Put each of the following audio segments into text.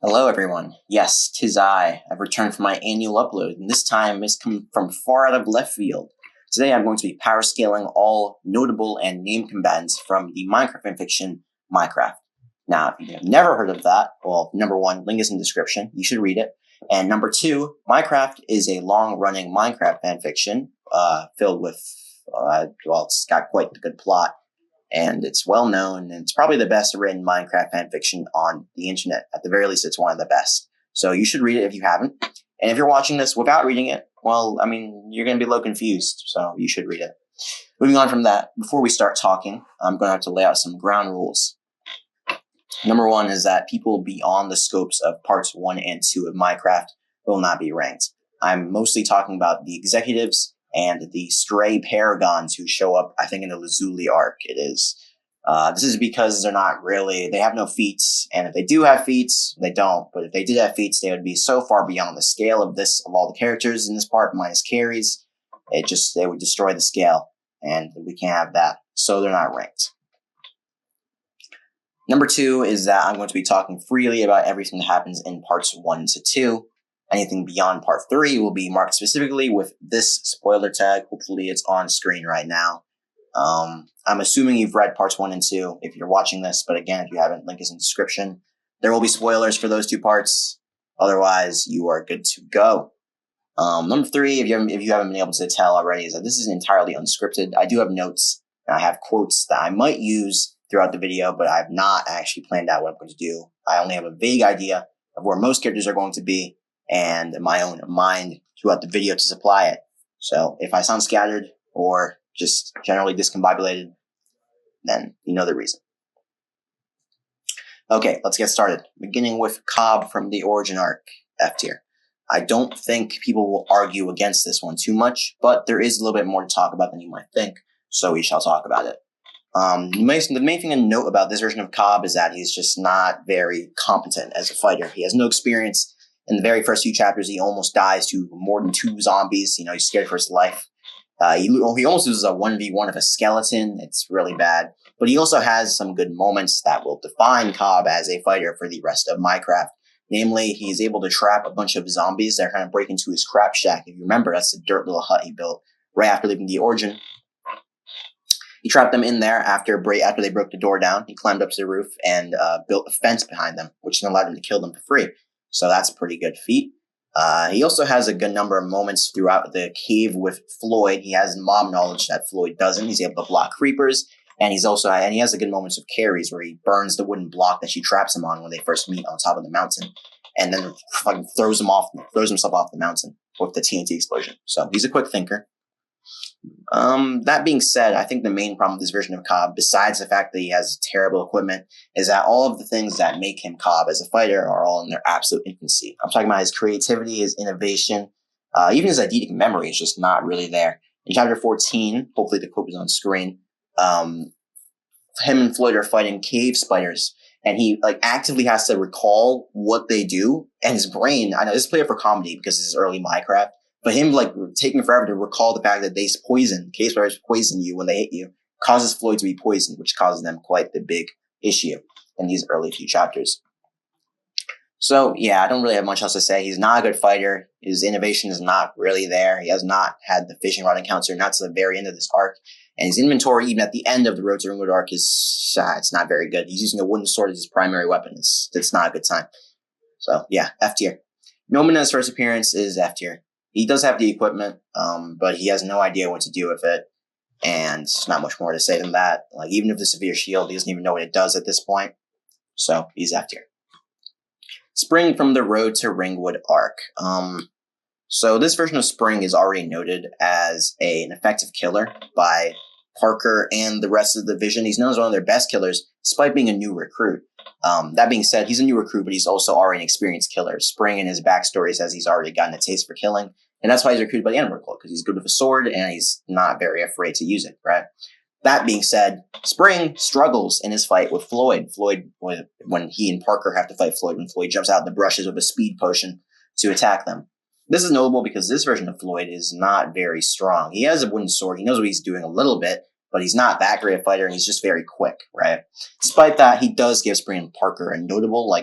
Hello, everyone. Yes, 'tis I. I've returned for my annual upload, and this time it's come from far out of left field. Today I'm going to be power scaling all notable and named combatants from the Minecraft fanfiction, Minecraft. Now, if you have never heard of that, well, number one, link is in the description. You should read it. And number two, Minecraft is a long-running Minecraft fanfiction filled with, it's got quite a good plot and it's well known, and it's probably the best written Minecraft fanfiction on the internet. At the very least, it's one of the best. So you should read it if you haven't. And if you're watching this without reading it, well, I mean, you're going to be a little confused, so you should read it. Moving on from that, before we start talking, I'm going to have to lay out some ground rules. Number one is that people beyond the scopes of parts 1 and 2 of Minecraft will not be ranked. I'm mostly talking about the executives and the stray paragons who show up, I think, in the Lazuli arc. It is. This is because they have no feats, and if they do have feats, they don't. But if they did have feats, they would be so far beyond the scale of all the characters in this part, minus carries. They would destroy the scale, and we can't have that. So they're not ranked. Number two is that I'm going to be talking freely about everything that happens in parts 1 to 2. Anything beyond part 3 will be marked specifically with this spoiler tag. Hopefully it's on screen right now. I'm assuming you've read parts 1 and 2 if you're watching this, but again, if you haven't, link is in the description. There will be spoilers for those two parts. Otherwise, you are good to go. Number 3, if you haven't been able to tell already, is that this is entirely unscripted. I do have notes, and I have quotes that I might use throughout the video, but I've not actually planned out what I'm going to do. I only have a vague idea of where most characters are going to be, and my own mind throughout the video to supply it. So if I sound scattered or just generally discombobulated, then you know the reason. Okay, let's get started. Beginning with Cobb from the Origin arc, F tier. I don't think people will argue against this one too much, but there is a little bit more to talk about than you might think, so we shall talk about it. The main thing to note about this version of Cobb is that he's just not very competent as a fighter. He has no experience. In the very first few chapters, he almost dies to more than 2 zombies. He's scared for his life. He almost loses a 1v1 of a skeleton. It's really bad. But he also has some good moments that will define Cobb as a fighter for the rest of Minecraft. Namely, he's able to trap a bunch of zombies that are trying to break into his crap shack. If you remember, that's the dirt little hut he built right after leaving the Origin. He trapped them in there after they broke the door down. He climbed up to the roof and built a fence behind them, which allowed him to kill them for free. So that's a pretty good feat. He also has a good number of moments throughout the cave with Floyd. He has mob knowledge that Floyd doesn't. He's able to block creepers, and he has a good moments of carries where he burns the wooden block that she traps him on when they first meet on top of the mountain, and then fucking throws himself off the mountain with the TNT explosion. So he's a quick thinker. That being said, I think the main problem with this version of Cobb, besides the fact that he has terrible equipment, is that all of the things that make him Cobb as a fighter are all in their absolute infancy. I'm talking about his creativity, his innovation, even his eidetic memory is just not really there. In chapter 14, hopefully the quote is on screen, him and Floyd are fighting cave spiders, and he actively has to recall what they do, and his brain, I know this is played for comedy because this is early Minecraft, but him taking forever to recall the fact that cave spiders poison you when they hit you, causes Floyd to be poisoned, which causes them quite the big issue in these early few chapters. So yeah, I don't really have much else to say. He's not a good fighter. His innovation is not really there. He has not had the fishing rod encounter, not to the very end of this arc. And his inventory, even at the end of the Road to Ringwood arc, it's not very good. He's using a wooden sword as his primary weapon. It's not a good time. So yeah, F tier. Noman in his first appearance is F tier. He does have the equipment, but he has no idea what to do with it, and there's not much more to say than that. Even if the severe shield, he doesn't even know what it does at this point, so he's F tier. Spring from the Road to Ringwood arc. So this version of Spring is already noted as an effective killer by Parker and the rest of the division. He's known as one of their best killers, despite being a new recruit. That being said, he's a new recruit, but he's also already an experienced killer. Spring in his backstory says he's already gotten a taste for killing, and that's why he's recruited by the Animal Cult, because he's good with a sword and he's not very afraid to use it, right? That being said, Spring struggles in his fight with Floyd. When he and Parker have to fight Floyd, when Floyd jumps out in the brushes with a speed potion to attack them. This is notable because this version of Floyd is not very strong. He has a wooden sword. He knows what he's doing a little bit, but he's not that great a fighter, and he's just very quick, right? Despite that, he does give Spring and Parker a notable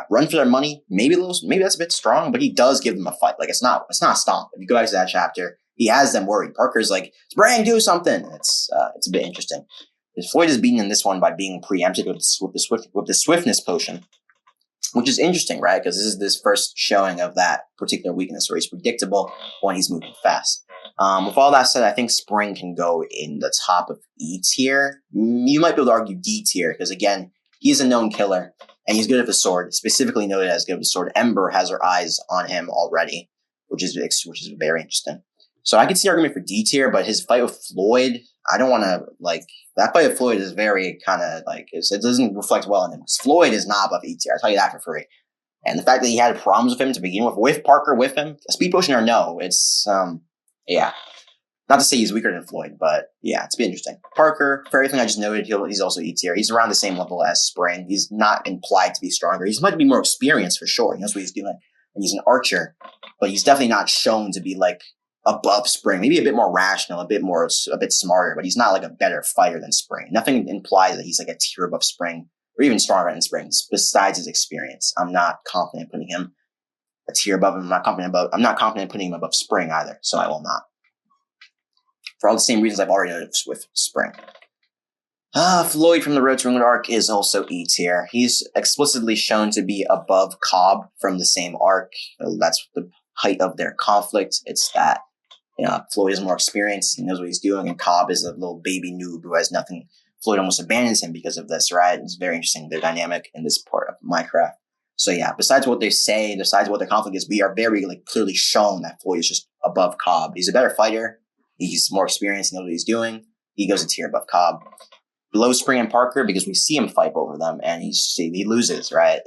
run for their money. Maybe that's a bit strong, but he does give them a fight. Like it's not a stomp. If you go back to that chapter, he has them worried. Parker's like, Spring, do something. It's a bit interesting. Floyd is beaten in this one by being preempted with the swiftness potion, which is interesting, right? Because this is this first showing of that particular weakness where he's predictable when he's moving fast. With all that said, I think Spring can go in the top of E tier. You might be able to argue D tier because, again, he's a known killer and he's good at the sword, specifically noted as good at the sword. Ember has her eyes on him already, which is very interesting. So I could see argument for D tier, but his fight with Floyd, I don't want to, that fight with Floyd is very kind of, it doesn't reflect well on him. Because Floyd is not above E tier, I'll tell you that for free. And the fact that he had problems with him to begin with Parker with him, a speed potion or no, it's, yeah. Not to say he's weaker than Floyd, but yeah, it's been interesting. Parker, for everything I just noted, he's also E tier. He's around the same level as Spring. He's not implied to be stronger. He's might be more experienced for sure. He knows what he's doing. And he's an archer, but he's definitely not shown to be above Spring. Maybe a bit more rational, a bit smarter, but he's not a better fighter than Spring. Nothing implies that he's a tier above Spring or even stronger than Spring besides his experience. I'm not confident putting him a tier above him. I'm not confident putting him above Spring either, so I will not. For all the same reasons I've already noted with Spring. Floyd from the Road to Ringwood arc is also E tier. He's explicitly shown to be above Cobb from the same arc. That's the height of their conflict. It's that Floyd is more experienced. He knows what he's doing, and Cobb is a little baby noob who has nothing. Floyd almost abandons him because of this, right? It's very interesting, their dynamic in this part of Minecraft. So yeah, besides what they say, besides what their conflict is, we are very clearly shown that Floyd is just above Cobb. He's a better fighter. He's more experienced. He knows what he's doing. He goes a tier above Cobb. Below Spring and Parker because we see him fight over them and he loses, right?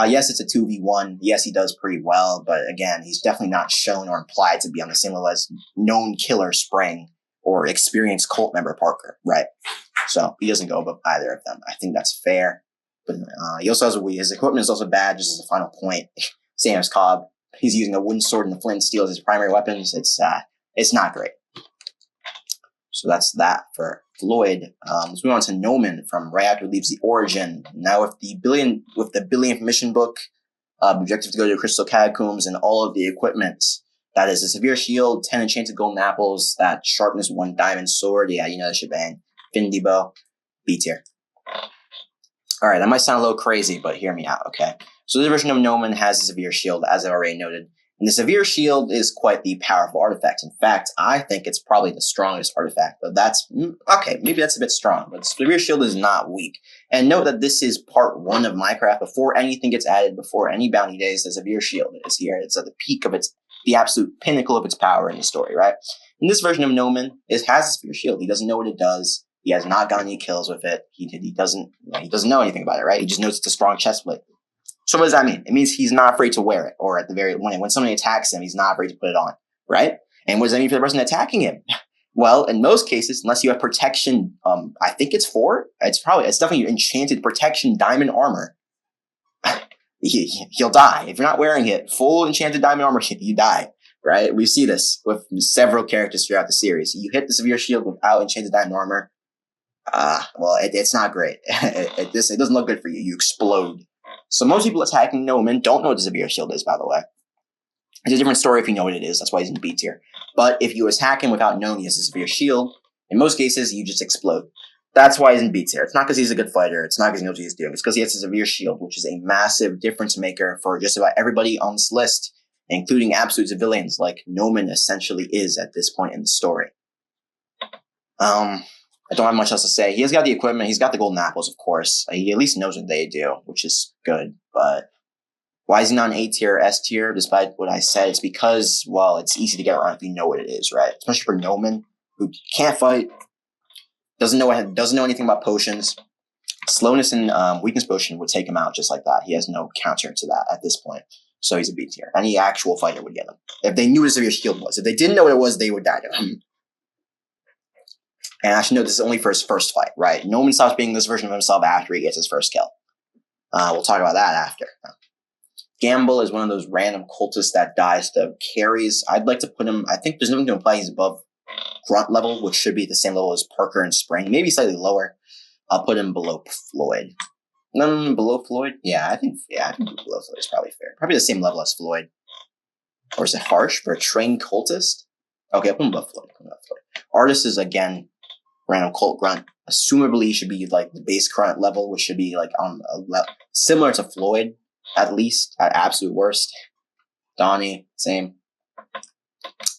Yes, it's a 2v1. Yes, he does pretty well, but again, he's definitely not shown or implied to be on the same level as known killer Spring or experienced cult member Parker, right? So he doesn't go above either of them. I think that's fair. But he also has his equipment is also bad, just as a final point. Same as Cobb. He's using a wooden sword and the flint and steel as his primary weapons. It's not great. So that's that for Floyd. Let's move on to Noman from right after he leaves the Origin. Now with the billionth mission book, objective to go to the Crystal Catacombs and all of the equipment. That is a severe shield, 10 enchanted golden apples, that sharpness 1 diamond sword. Yeah, you know the shebang. Infinity bow, B tier. All right, that might sound a little crazy, but hear me out, okay? So this version of Noman has a severe shield, as I already noted. And the severe shield is quite the powerful artifact. In fact, I think it's probably the strongest artifact. But that's, okay, maybe that's a bit strong. But severe shield is not weak. And note that this is part 1 of Minecraft. Before anything gets added, before any bounty days, the severe shield is here. It's at the peak of the absolute pinnacle of its power in the story, right? In this version of Noman, it has a severe shield. He doesn't know what it does. He has not gotten any kills with it. He doesn't know anything about it, right? He just knows it's a strong chestplate. So what does that mean? It means he's not afraid to wear it, or at the very when somebody attacks him, he's not afraid to put it on, right? And what does that mean for the person attacking him? Well, in most cases, unless you have protection, I think it's 4. It's definitely enchanted protection diamond armor. He'll die if you're not wearing it. Full enchanted diamond armor, you die, right? We see this with several characters throughout the series. You hit the severe shield without enchanted diamond armor. Well, it's not great. It doesn't look good for you. You explode. So most people attacking Noman don't know what the severe shield is, by the way. It's a different story if you know what it is. That's why he's in B tier. But if you attack him without knowing he has a severe shield, in most cases, you just explode. That's why he's in B tier. It's not because he's a good fighter. It's not because he knows what he's doing. It's because he has a severe shield, which is a massive difference maker for just about everybody on this list, including absolute civilians like Noman essentially is at this point in the story. I don't have much else to say. He has got the equipment. He's got the golden apples, of course. He at least knows what they do, which is good. But why is he not an A tier, S tier, despite what I said? It's because, well, it's easy to get around if you know what it is, right? Especially for Noman, who can't fight, doesn't know anything about potions. Slowness and weakness potion would take him out just like that. He has no counter to that at this point. So he's a B tier. Any actual fighter would get him. If they knew what a severe shield was. If they didn't know what it was, they would die to him. And I should note this is only for his first fight, right? Noman stops being this version of himself after he gets his first kill. We'll talk about that after. Gamble is one of those random cultists that dies to carries. I'd like to put him, I think there's nothing to imply he's above grunt level, which should be the same level as Parker and Spring, maybe slightly lower. I'll put him below Floyd. Below Floyd? I think below Floyd is probably fair. Probably the same level as Floyd. Or is it harsh for a trained cultist? Okay, I'll put him above Floyd. Artist is, again, random cult grunt. Assumably, he should be like the base grunt level, which should be like on a similar to Floyd, at least, at absolute worst. Donnie, same.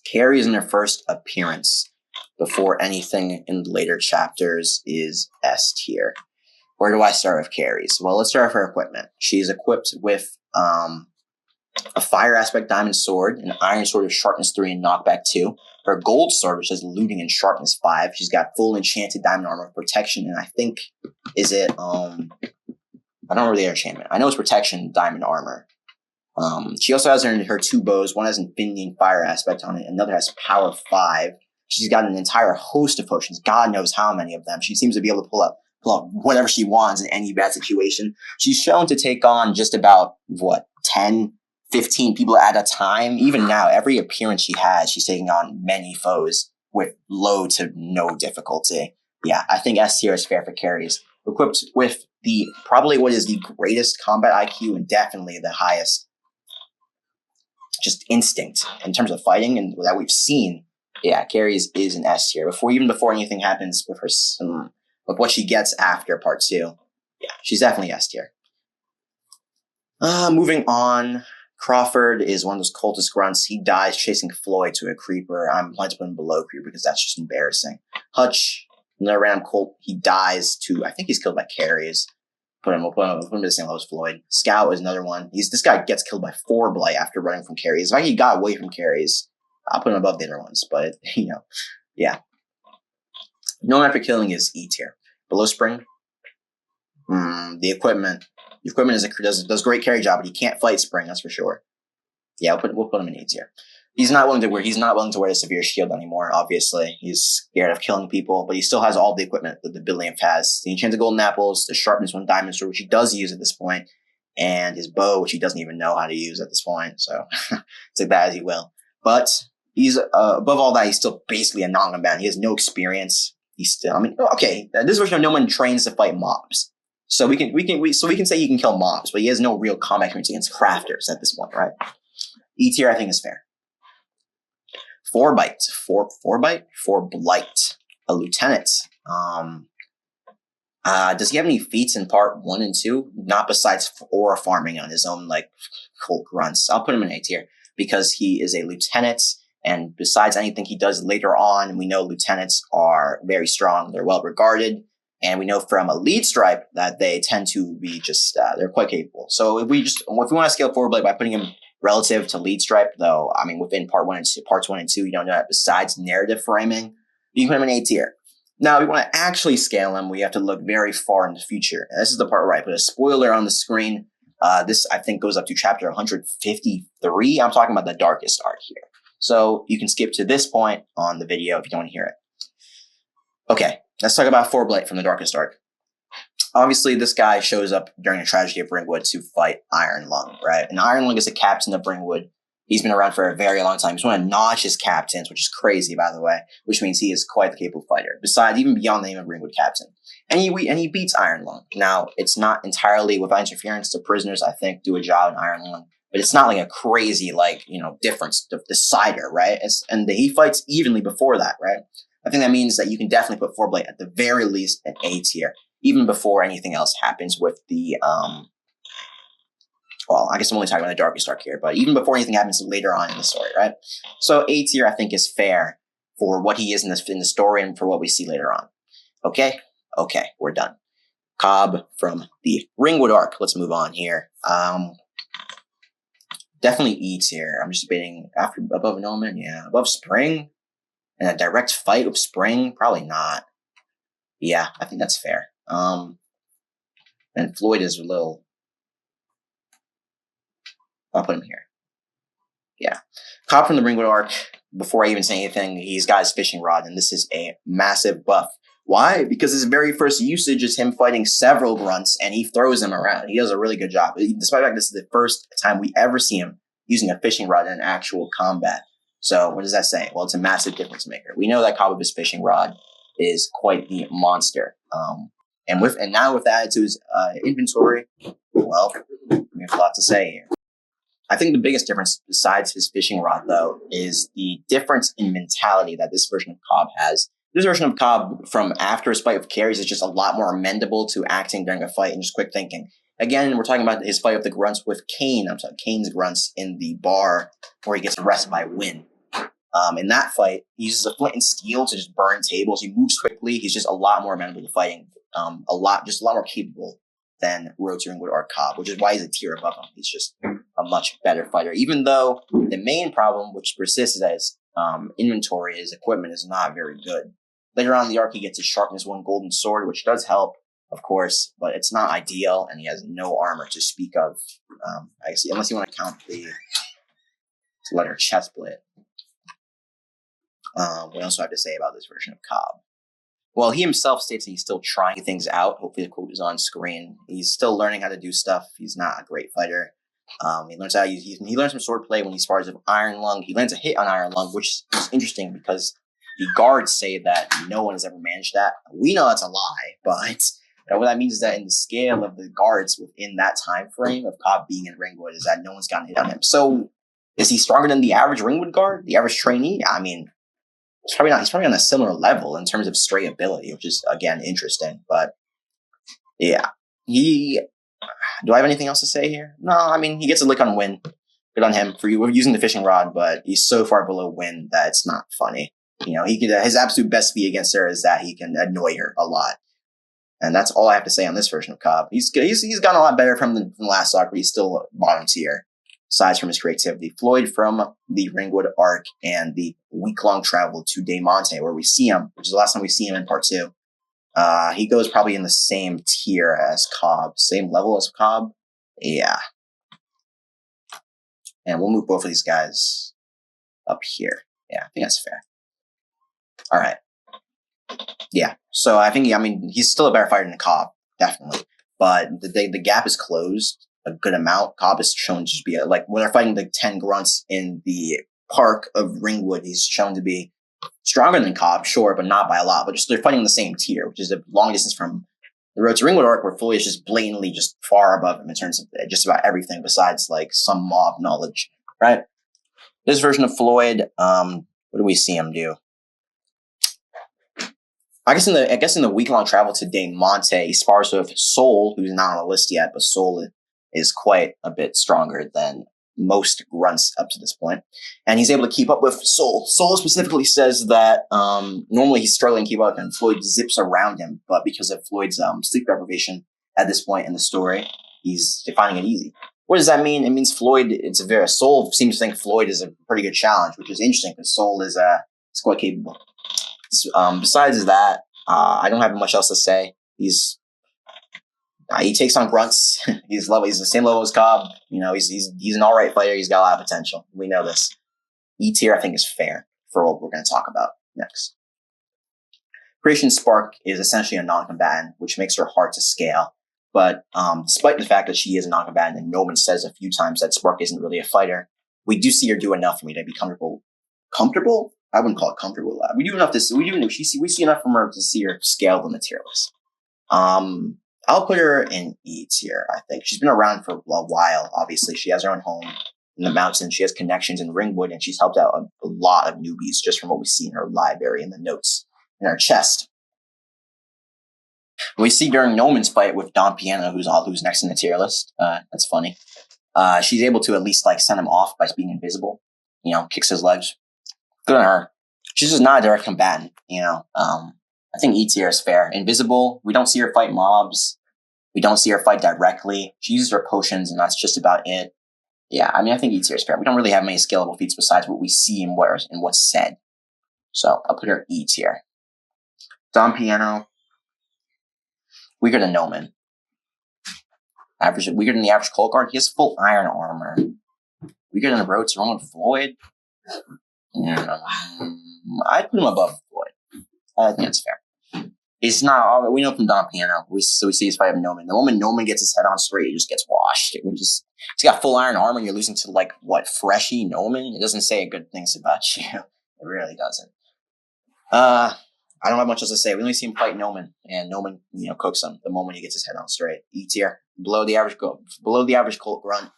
Carrie is in her first appearance before anything in later chapters is S tier. Where do I start with Carrie's? Well, let's start with her equipment. She's equipped with a fire aspect diamond sword, an iron sword of sharpness 3 and knockback 2. Her gold sword, which has looting and sharpness 5. She's got full enchanted diamond armor of protection, and I think, is it, I don't remember the enchantment. I know it's protection, diamond armor. She also has her 2 bows. One has infinity and fire aspect on it. Another has power 5. She's got an entire host of potions. God knows how many of them. She seems to be able to pull up whatever she wants in any bad situation. She's shown to take on just about, 10, 15 people at a time. Even now, every appearance she has, she's taking on many foes with low to no difficulty. Yeah, I think S tier is fair for Carries. Equipped with probably what is the greatest combat IQ and definitely the highest just instinct in terms of fighting and that we've seen. Yeah, Carries is an S tier. Before anything happens with her, with what she gets after part 2. Yeah, she's definitely S tier. Moving on. Crawford is one of those cultist grunts. He dies chasing Floyd to a creeper. I'm planning to put him below creeper because that's just embarrassing. Hutch, another random cult. He dies to, I think he's killed by Carries. We'll put him to the same level as Floyd. Scout is another one. This guy gets killed by 4 blight after running from Carries. If he got away from Carries, I'll put him above the other ones. But, yeah. Noman after killing is E tier. Below Spring, the equipment. The equipment does great carry job, but he can't fight Spring, that's for sure. Yeah, we'll put him in E tier. He's not willing to wear the severe shield anymore, obviously. He's scared of killing people, but he still has all the equipment that the Billionth has. The enchanted golden apples, the sharpness 1 diamond sword, which he does use at this point, and his bow, which he doesn't even know how to use at this point, so take that as he will. But he's above all that, he's still basically a non-combatant. He has no experience. This version of Noman trains to fight mobs. So we can say he can kill mobs, but he has no real combat experience against crafters at this point, right? E tier, I think, is fair. 4 blight, a lieutenant. Does he have any feats in part 1 and 2? Not besides aura farming on his own cult grunts. I'll put him in A tier because he is a lieutenant, and besides anything he does later on, we know lieutenants are very strong. They're well regarded. And we know from a lead stripe that they tend to be they're quite capable. So if we want to scale forward by putting him relative to lead stripe, though, within parts 1 and 2, you don't know that besides narrative framing, you can put him in A tier. Now, if we want to actually scale him, we have to look very far in the future. And this is the part where I put a spoiler on the screen. This, I think, goes up to chapter 153. I'm talking about the darkest arc here. So you can skip to this point on the video if you don't want to hear it. Okay. Let's talk about 4 blight from the darkest arc. Obviously, this guy shows up during the tragedy of Ringwood to fight Iron Lung, right? And Iron Lung is a captain of Ringwood. He's been around for a very long time. He's one of Notch's captains, which is crazy, by the way, which means he is quite the capable fighter. Besides, even beyond the name of Ringwood captain. And he beats Iron Lung. Now, it's not entirely without interference. The prisoners, I think, do a job in Iron Lung. But it's not like a crazy, difference, decider, right? He fights evenly before that, right? I think that means that you can definitely put 4 blight at the very least an A tier, even before anything else happens with the, I guess I'm only talking about the darkest arc here, but even before anything happens later on in the story, right? So A tier, I think, is fair for what he is in the story and for what we see later on. Okay, we're done. Cobb from the Ringwood arc. Let's move on here. Definitely E tier. I'm just debating above Noman, yeah. Above Spring? And a direct fight with Spring? Probably not. Yeah, I think that's fair. And Floyd is a little... I'll put him here. Yeah. Cobb from the Ringwood arc, before I even say anything, he's got his fishing rod, and this is a massive buff. Why? Because his very first usage is him fighting several grunts, and he throws them around. He does a really good job. Despite the fact this is the first time we ever see him using a fishing rod in actual combat. So what does that say? Well, it's a massive difference maker. We know that Cobb with his fishing rod is quite the monster. And now with that to his inventory, well, we have a lot to say here. I think the biggest difference, besides his fishing rod, though, is the difference in mentality that this version of Cobb has. This version of Cobb, from after his fight with Carries, is just a lot more amendable to acting during a fight and just quick thinking. Again, we're talking about his fight with the grunts with Kane. I'm sorry, Kane's grunts in the bar where he gets arrested by Wynn. In that fight, he uses a flint and steel to just burn tables. He moves quickly. He's just a lot more amenable to fighting. A lot more capable than Road to Ringwood or Cobb, which is why he's a tier above him. He's just a much better fighter. Even though the main problem, which persists, is that his inventory, his equipment is not very good. Later on in the arc, he gets his Sharpness 1 golden sword, which does help, of course, but it's not ideal, and he has no armor to speak of. I guess, unless you want to count the letter chest plate. What else do I have to say about this version of Cobb? Well, he himself states that he's still trying things out. Hopefully the quote is on screen. He's still learning how to do stuff. He's not a great fighter. He learns how he learns some swordplay when he spars with Iron Lung. He lands a hit on Iron Lung, which is interesting because the guards say that no one has ever managed that. We know that's a lie, but what that means is that in the scale of the guards within that time frame of Cobb being in Ringwood is that no one's gotten hit on him. So is he stronger than the average Ringwood guard, the average trainee? I mean, he's probably not. He's probably on a similar level in terms of stray ability, which is, again, interesting. But yeah, do I have anything else to say here? No, I mean, he gets a lick on Wynn. Good on him for using the fishing rod, but he's so far below Wynn that it's not funny. You know, his absolute best feat against her is that he can annoy her a lot. And that's all I have to say on this version of Cobb. He's gotten a lot better from the last arc, but he's still bottom tier, aside from his creativity. Floyd from the Ringwood arc and the week-long travel to Daymonte, where we see him, which is the last time we see him in part 2. He goes probably in the same tier as Cobb, same level as Cobb. Yeah. And we'll move both of these guys up here. Yeah, I think that's fair. All right. Yeah. So I think, he's still a better fighter than Cobb, definitely. But the gap is closed a good amount. Cobb is shown to just be when they're fighting the 10 grunts in the park of Ringwood, he's shown to be stronger than Cobb, sure, but not by a lot. But just they're fighting the same tier, which is a long distance from the Road to Ringwood arc, where Floyd is just blatantly just far above him in terms of just about everything besides some mob knowledge, right? This version of Floyd, what do we see him do? I guess in the week-long travel to Daymonte, he spars with Soul, who's not on the list yet, but Soul is quite a bit stronger than most grunts up to this point. And he's able to keep up with Soul. Soul specifically says that normally he's struggling to keep up and Floyd zips around him, but because of Floyd's sleep deprivation at this point in the story, he's finding it easy. What does that mean? It means Soul seems to think Floyd is a pretty good challenge, which is interesting because Soul is quite capable. Besides that, I don't have much else to say. He takes on grunts. He's the same level as Cobb. He's an all right fighter. He's got a lot of potential. We know this. E tier, I think, is fair for what we're going to talk about next. Creation Spark is essentially a non-combatant, which makes her hard to scale. But despite the fact that she is a non-combatant, and Noman says a few times that Spark isn't really a fighter, we do see her do enough for me to be comfortable. Comfortable? I wouldn't call it comfortable. We see enough from her to see her scale the tier list. I'll put her in E tier, I think. She's been around for a while, obviously. She has her own home in the mountains. She has connections in Ringwood, and she's helped out a lot of newbies just from what we see in her library and the notes in her chest. We see during Noman's fight with Don Piano, who's next in the tier list. That's funny. She's able to at least send him off by being invisible. Kicks his legs. Good on her. She's just not a direct combatant. I think E tier is fair. Invisible. We don't see her fight mobs. We don't see her fight directly. She uses her potions, and that's just about it. Yeah, I think E tier is fair. We don't really have many scalable feats besides what we see and what's said. So I'll put her E tier. Don Piano. Weaker than Noman. Weaker than the average Cold Guard. He has full iron armor. Weaker than the Road to Ringwood Floyd. I'd put him above Floyd. I think that's fair. It's not. We know from Don Piano. We see his fight with Noman. The moment Noman gets his head on straight, he just gets washed. He's got full iron armor and you're losing to, like, what, freshy Noman? It doesn't say good things about you. It really doesn't. I don't have much else to say. We only see him fight Noman, and Noman, cooks him the moment he gets his head on straight. E tier. Below the average Colt grunt.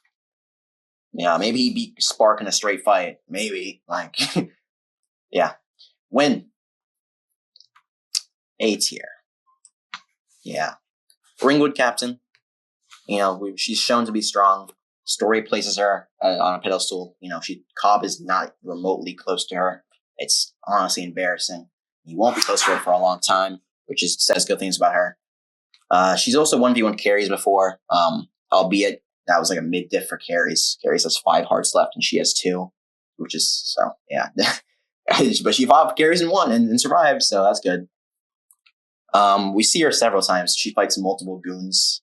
Yeah, maybe he beat Spark in a straight fight. Maybe. Like, yeah. Wynn. A tier. Yeah. Ringwood captain. She's shown to be strong. Story places her on a pedestal. Cobb is not remotely close to her. It's honestly embarrassing. He won't be close to her for a long time, which says good things about her. She's also 1v1 carries before, albeit that was like a mid-diff for carries. Carries has 5 hearts left and she has 2, which is, so, yeah. But she fought carries and won and survived, so that's good. We see her several times. She fights multiple goons,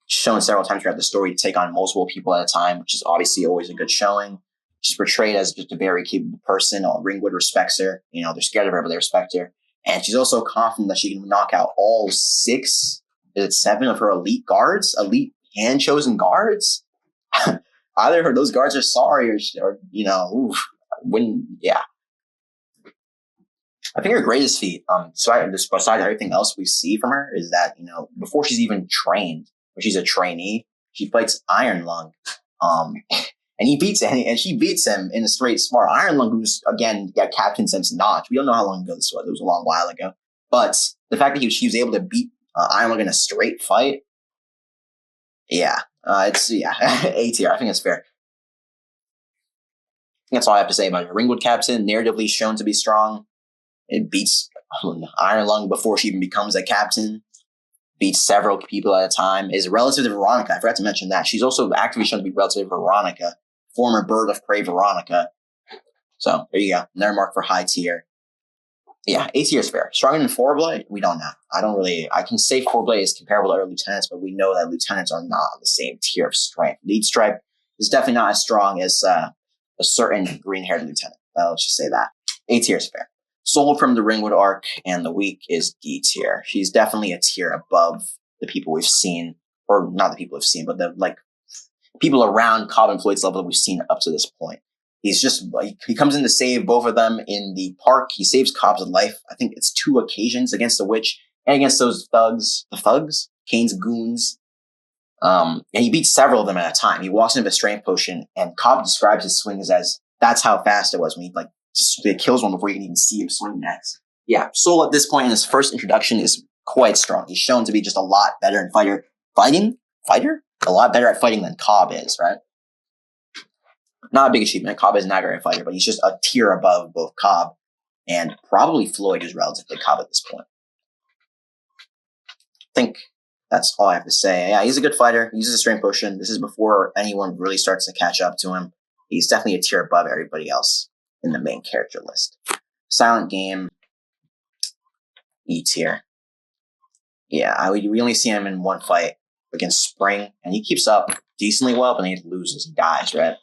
shown several times throughout the story to take on multiple people at a time, which is obviously always a good showing. She's portrayed as just a very capable person. Ringwood respects her. They're scared of her, but they respect her. And she's also confident that she can knock out all 7 of her elite hand-chosen guards? Either those guards are sorry or yeah. I think her greatest feat, besides everything else we see from her, is that, before she's even trained, when she's a trainee, she fights Iron Lung. And she beats him in a straight spar. Iron Lung, who's, again, got captain since Notch. We don't know how long ago this was. It was a long while ago. But the fact that she was able to beat Iron Lung in a straight fight, yeah. A tier. I think it's fair. That's all I have to say about her. Ringwood captain, narratively shown to be strong. It beats Iron Lung before she even becomes a captain. Beats several people at a time. Is relative to Veronica. I forgot to mention that. She's also actively shown to be relative to Veronica. Former bird of prey Veronica. So, there you go. Another mark for high tier. Yeah, A tier is fair. Stronger than Foreblade? We don't know. I can say Foreblade is comparable to other lieutenants, but we know that lieutenants are not on the same tier of strength. Lead Stripe is definitely not as strong as a certain green-haired lieutenant. Let's just say that. A tier is fair. Sold from the Ringwood arc and the weak is D tier. She's definitely a tier above the people we've seen, or not the people we've seen, but the people around Cobb and Floyd's level that we've seen up to this point. He's just he comes in to save both of them in the park. He saves Cobb's life. I think it's 2 occasions against the witch and against those thugs, Kane's goons. And he beats several of them at a time. He walks into a strength potion, and Cobb describes his swings as that's how fast it was when he kills one before you can even see him swing next. Yeah, Soul at this point in his first introduction is quite strong. He's shown to be just a lot better in fighter? A lot better at fighting than Cobb is, right? Not a big achievement. Cobb is not a great fighter, but he's just a tier above both Cobb and probably Floyd, who's relative to Cobb at this point. I think that's all I have to say. Yeah, he's a good fighter. He uses a strength potion. This is before anyone really starts to catch up to him. He's definitely a tier above everybody else in the main character list. Silent Game, E tier. Yeah, we only see him in one fight against Spring, and he keeps up decently well, but then he loses. He dies, right?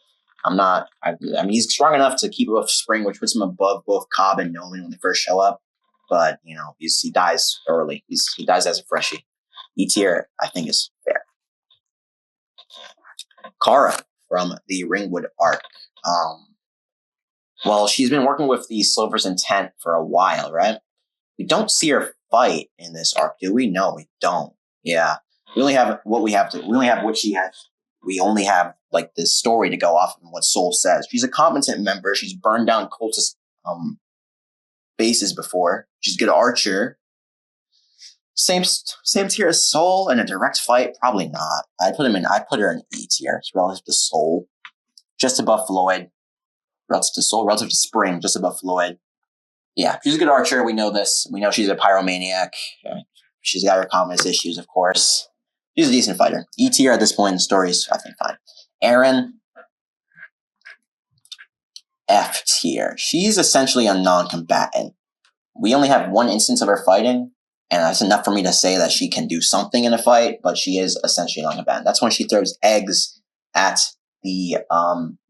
He's strong enough to keep up with Spring, which puts him above both Cobb and Noman when they first show up. But, he dies early. He dies as a freshie. E tier, I think, is fair. Kara from the Ringwood arc. Well, she's been working with the Silver's Intent for a while, right? We don't see her fight in this arc, do we? No, we don't. Yeah. We only have what she has. We only have, this story to go off of and what Soul says. She's a competent member. She's burned down cultist bases before. She's a good archer. Same tier as Soul in a direct fight? Probably not. I'd put her in E tier. It's relative to Soul. Just above Floyd. Relative to Soul, relative to Spring, just above Floyd. Yeah, she's a good archer. We know this. We know she's a pyromaniac. She's got her confidence issues, of course. She's a decent fighter. E tier at this point in the story is, I think, fine. Erin, F tier. She's essentially a non-combatant. We only have one instance of her fighting, and that's enough for me to say that she can do something in a fight, but she is essentially a non-combatant. That's when she throws eggs at the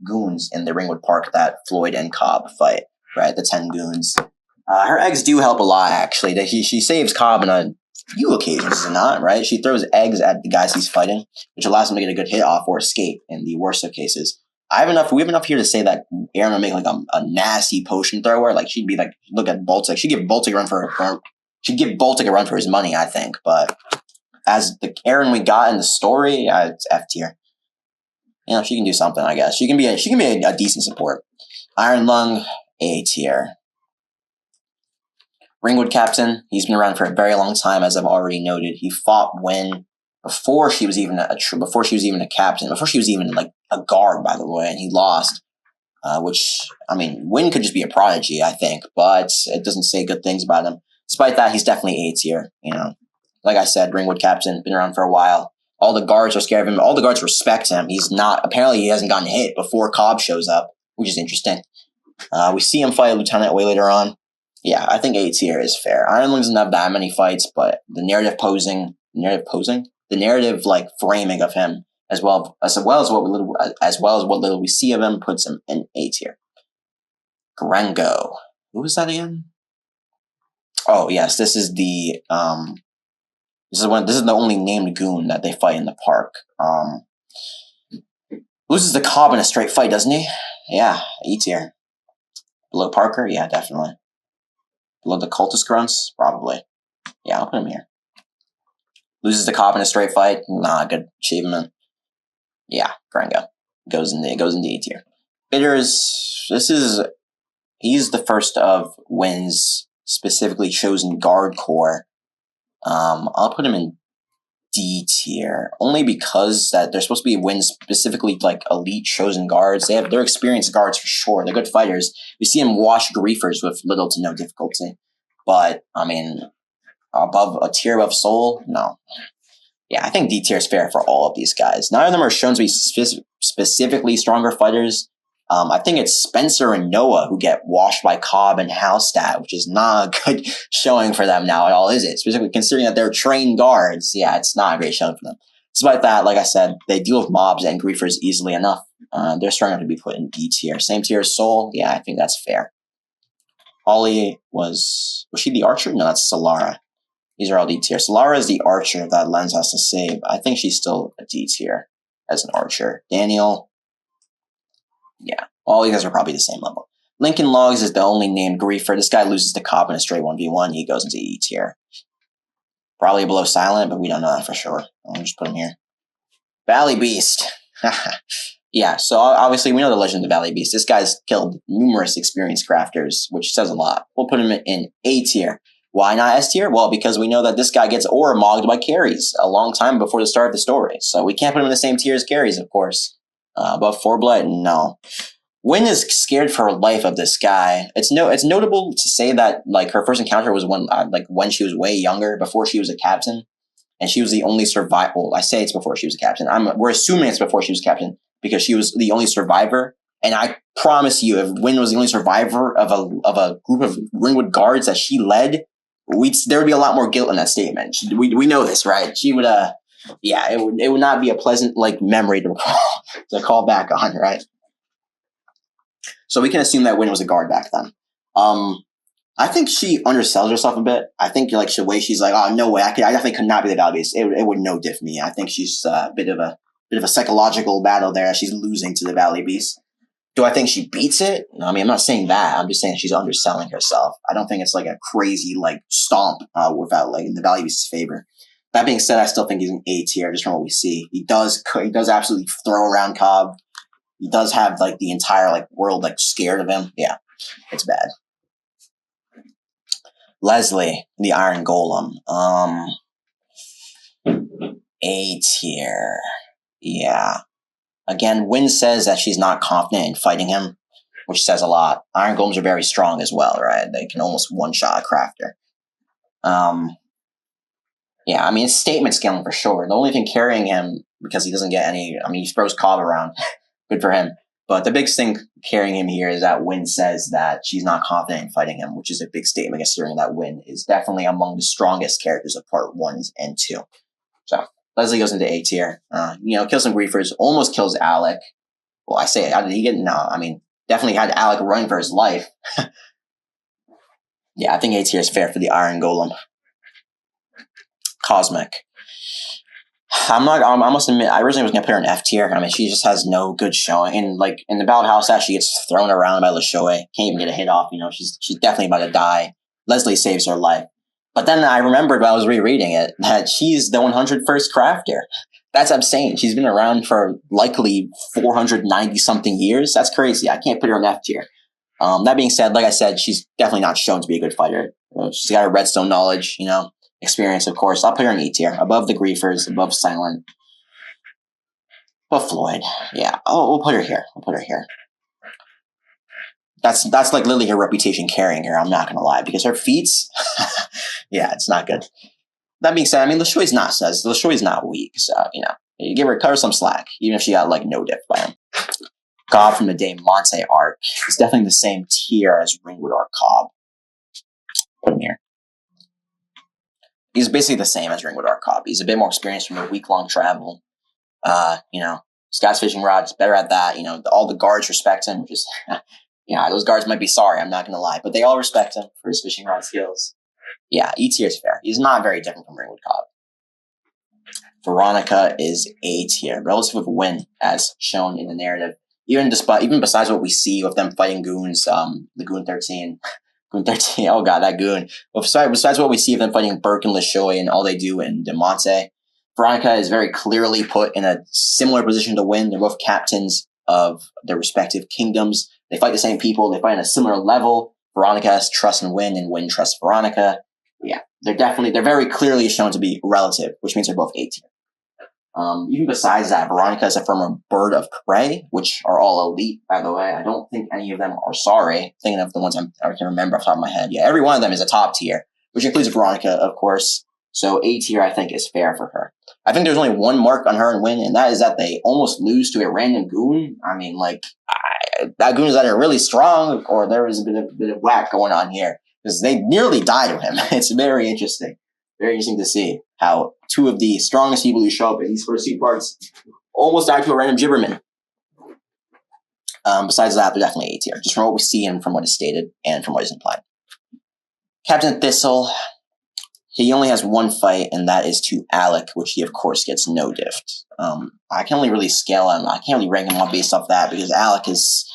goons in the Ringwood Park that Floyd and Cobb fight, right? The 10 goons. Her eggs do help a lot, actually. She saves Cobb in a few occasions, is it not, right? She throws eggs at the guys he's fighting, which allows him to get a good hit off or escape in the worst of cases. We have enough here to say that Aaron would make like a nasty potion thrower. Like she'd be like, look at Baltic. She'd give Baltic a run for his money, I think. But as the Aaron we got in the story, it's F tier. You know, she can do something, I guess. She can be a decent support. Iron Lung, A tier. Ringwood Captain, he's been around for a very long time, as I've already noted. He fought Wynn before she was even a captain, before she was even like a guard, by the way, and he lost. Which, I mean, Wynn could just be a prodigy, I think, but it doesn't say good things about him. Despite that, he's definitely A tier. You know, like I said, Ringwood Captain, been around for a while. All the guards are scared of him. All the guards respect him. Apparently he hasn't gotten hit before Cobb shows up, which is interesting. We see him fight Lieutenant way later on. Yeah, I think A tier is fair. Iron Lung doesn't have that many fights, but the narrative like framing of him, as well as what little we see of him, puts him in A tier. Grengo, who was that again? Oh yes, this is the only named goon that they fight in the park. Loses the Cobb in a straight fight, doesn't he? Yeah, E tier. Below Parker, yeah, definitely. Below the cultist grunts, probably. Yeah, I'll put him here. Loses the Cobb in a straight fight, good achievement. Yeah, Grengo goes into E tier. Bitters, he's the first of Wynn's specifically chosen guard corps. I'll put him in D tier, only because that they're supposed to be Wynn's specifically like elite chosen guards. They're experienced guards for sure. They're good fighters. We see him wash griefers with little to no difficulty. But I mean, a tier above Soul, no. Yeah, I think D tier is fair for all of these guys. None of them are shown to be specifically stronger fighters. I think it's Spencer and Noah who get washed by Cobb and Halstat, which is not a good showing for them now at all, is it? Specifically considering that they're trained guards. Yeah, it's not a great showing for them. Despite that, like I said, they deal with mobs and griefers easily enough. They're strong enough to be put in D tier. Same tier as Soul. Yeah, I think that's fair. Holly was she the archer? No, that's Solara. These are all D tier. Solara is the archer that Lenz has to save. I think she's still a D tier as an archer. Daniel, yeah, all you guys are probably the same level. Lincoln Logs is the only named griefer. This guy loses to Cobb in a straight 1v1. He goes into E tier. Probably below Silent, but we don't know that for sure. I'll just put him here. Valley Beast. Yeah, so obviously we know the legend of the Valley Beast. This guy's killed numerous experienced crafters, which says a lot. We'll put him in A tier. Why not S tier? Well, because we know that this guy gets aura mogged by carries a long time before the start of the story. So we can't put him in the same tier as carries, of course. But for Blood, no. Wynn is scared for her life of this guy. It's notable to say that like her first encounter was when she was way younger, before she was a captain, and she was the only survivor. Well, I say it's before she was a captain. We're assuming it's before she was a captain because she was the only survivor. And I promise you, if Wynn was the only survivor of a group of Ringwood guards that she led, there would be a lot more guilt in that statement. We know this, right? She would it would not be a pleasant like memory to call back on, right? So we can assume that Wynn was a guard back then. I think she undersells herself a bit. I think like the way she's like, oh no way, I definitely could not be the Valley Beast. It would no diff me. I think she's a bit of a psychological battle there. She's losing to the Valley Beast. Do I think she beats it? No, I mean, I'm not saying that. I'm just saying she's underselling herself. I don't think it's like a crazy like stomp without like in the Valley Beast's favor. That being said, I still think he's an A tier just from what we see. He does absolutely throw around Cobb. He does have like the entire like world like scared of him. Yeah, it's bad. Leslie, the Iron Golem. A tier. Yeah. Again, Wynn says that she's not confident in fighting him, which says a lot. Iron Golems are very strong as well, right? They can almost one-shot a crafter. Yeah, I mean, it's statement scaling for sure. The only thing carrying him, because he doesn't get any, I mean, he throws Cobb around. Good for him. But the biggest thing carrying him here is that Wynn says that she's not confident in fighting him, which is a big statement considering that Wynn is definitely among the strongest characters of part 1 and 2. So Leslie goes into A tier. Kills some griefers, almost kills Alec. Well, I say, how did he get? No, I mean, definitely had Alec running for his life. Yeah, I think A tier is fair for the Iron Golem. Cosmic. I must admit, I originally was going to put her in F tier. I mean, she just has no good showing. And, like, in the Battle House, she gets thrown around by LaShoe. Can't even get a hit off. She's definitely about to die. Leslie saves her life. But then I remembered while I was rereading it that she's the 101st crafter. That's insane. She's been around for likely 490-something years. That's crazy. I can't put her in F tier. That being said, like I said, she's definitely not shown to be a good fighter. She's got her redstone knowledge, experience, of course. I'll put her in E tier, above the Griefers, above Silent, above Floyd. Yeah, we'll put her here. That's like literally her reputation carrying her. I'm not gonna lie, because her feats, yeah, it's not good. That being said, I mean, LaShoe's not weak, so you give her some slack, even if she got like no diff by him. Cobb from the Daymonte arc is definitely the same tier as Ringwood or Cobb. Put him here. He's basically the same as Ringwood or Cobb. He's a bit more experienced from a week-long travel. Scott's fishing rod's better at that. All the guards respect him. Just those guards might be sorry. I'm not gonna lie, but they all respect him for his fishing rod skills. Yeah, E tier is fair. He's not very different from Ringwood Cobb. Veronica is A tier, relative with Wynn, as shown in the narrative. Even besides what we see with them fighting goons, the Goon 13. Goon 13, oh god, that goon. Well, besides what we see of them fighting Burke and LaShoe and all they do in Daymonte, Veronica is very clearly put in a similar position to Wynn. They're both captains of their respective kingdoms. They fight the same people. They fight on a similar level. Veronica has trust in Wynn, and Wynn trusts Veronica. Yeah, they're very clearly shown to be relative, which means they're both A tier. Even besides that, Veronica is a former bird of prey, which are all elite, by the way. I don't think any of them are sorry. Thinking of the ones I can remember off the top of my head. Yeah, every one of them is a top tier, which includes Veronica, of course. So A tier, I think, is fair for her. I think there's only one mark on her and Wynn, and that is that they almost lose to a random goon. I mean, that goon is either really strong or there is a bit of whack going on here, because they nearly die to him. It's very interesting. Very interesting to see how two of the strongest people who show up in these first two parts almost died to a random gibberman. Besides that, they're definitely A tier, just from what we see and from what is stated and from what is implied. Captain Thistle, he only has one fight, and that is to Alec, which he, of course, gets no diff. I can only really scale him. I can't really rank him up based off that, because Alec is,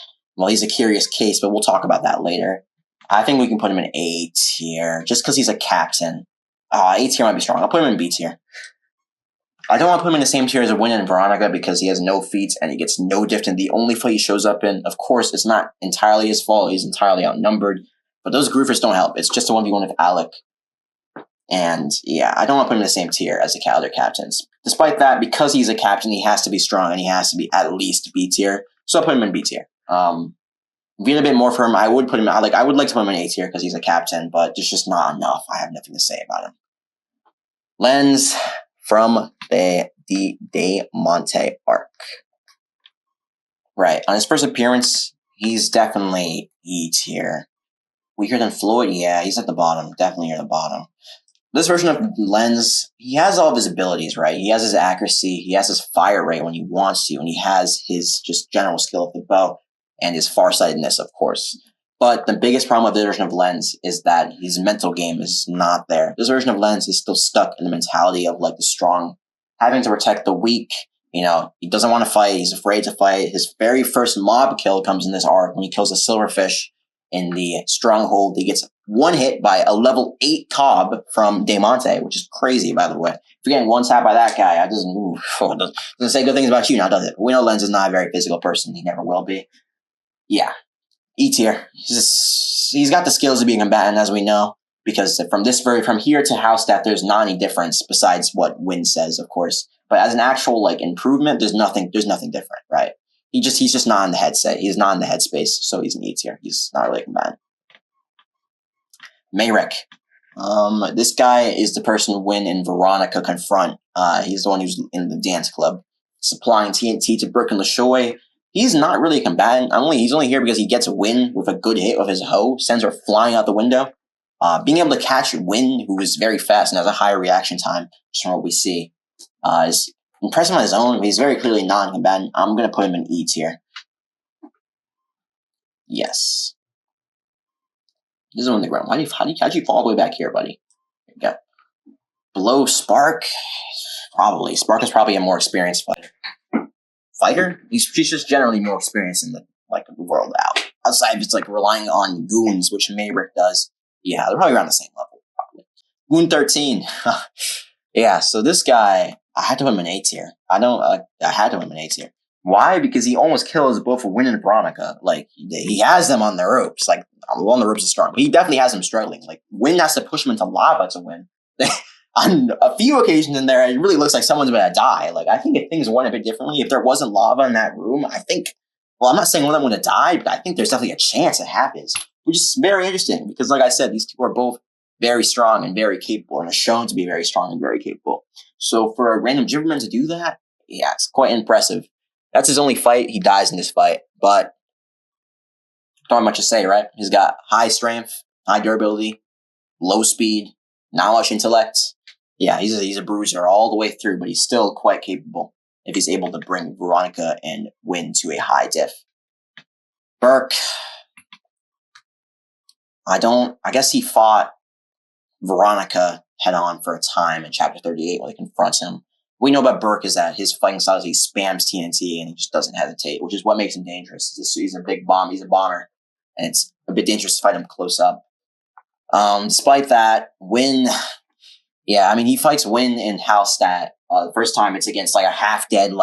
he's a curious case, but we'll talk about that later. I think we can put him in A tier, just because he's a captain. A tier might be strong. I'll put him in B tier. I don't want to put him in the same tier as a Wynn and Veronica, because he has no feats and he gets no diff in the only fight he shows up in. Of course, it's not entirely his fault. He's entirely outnumbered. But those Griefers don't help. It's just a 1v1 of Alec. And yeah, I don't want to put him in the same tier as the other captains. Despite that, because he's a captain, he has to be strong and he has to be at least B tier. So I'll put him in B tier. Being a bit more for him, I would put him. I would like to put him in A tier because he's a captain, but there's just not enough. I have nothing to say about him. Lenz from the Daymonte arc. Right, on his first appearance, he's definitely E tier. Weaker than Floyd, yeah, he's at the bottom. Definitely near the bottom. This version of Lenz, he has all of his abilities, right? He has his accuracy, he has his fire rate when he wants to, and he has his just general skill of the bow, and his farsightedness, of course. But the biggest problem with this version of Lenz is that his mental game is not there. This version of Lenz is still stuck in the mentality of the strong, having to protect the weak. He doesn't want to fight, he's afraid to fight. His very first mob kill comes in this arc when he kills a silverfish in the stronghold. He gets one hit by a level 8 Cobb from Daymonte, which is crazy, by the way. If you're getting one tap by that guy, doesn't say good things about you now, does it? We know Lenz is not a very physical person. He never will be. Yeah. E tier. He's got the skills to be a combatant, as we know, because from here to house stat, there's not any difference besides what Wynn says, of course. But as an actual improvement, there's nothing different, right? He's just not in the headset. He's not in the headspace, so he's an E tier. He's not really a combatant. Mayrek. This guy is the person Wynn and Veronica confront. He's the one who's in the dance club, supplying TNT to Burke and LaShoe. He's not really a combatant. He's only here because he gets Wynn with a good hit of his hoe, sends her flying out the window. Being able to catch Wynn, who is very fast and has a higher reaction time, just from what we see, is impressive on his own. He's very clearly non-combatant. I'm going to put him in E tier. Yes. This is on the ground. How'd you fall all the way back here, buddy? Here we go. Below Spark, probably. Spark is probably a more experienced fighter. She's just generally more experienced in the world out. Outside of just relying on goons, which Maybrick does. Yeah, they're probably around the same level. Probably. Goon 13. Yeah, so this guy, I had to put him in A tier. I had to put him in A tier. Why? Because he almost kills both Wynn and Veronica. He has them on the ropes. On the ropes is strong. But he definitely has them struggling. Wynn has to push him into lava to win. On a few occasions in there, it really looks like someone's going to die. I think if things went a bit differently, if there wasn't lava in that room, I think, I'm not saying one of them would have died, but I think there's definitely a chance it happens. Which is very interesting because, like I said, these two are both very strong and very capable and are shown to be very strong and very capable. So for a random Gibberman to do that, yeah, it's quite impressive. That's his only fight. He dies in this fight, but don't have much to say, right? He's got high strength, high durability, low speed, not much intellect. Yeah, he's a bruiser all the way through, but he's still quite capable if he's able to bring Veronica and Wynn to a high diff. Burke, I guess he fought Veronica head on for a time in chapter 38 while he confronts him. What we know about Burke is that his fighting style is he spams TNT and he just doesn't hesitate, which is what makes him dangerous. He's a big bomb. He's a bomber, and it's a bit dangerous to fight him close up. Despite that, Wynn, he fights Wynn in Hallstatt. The first time it's against a half-dead, 2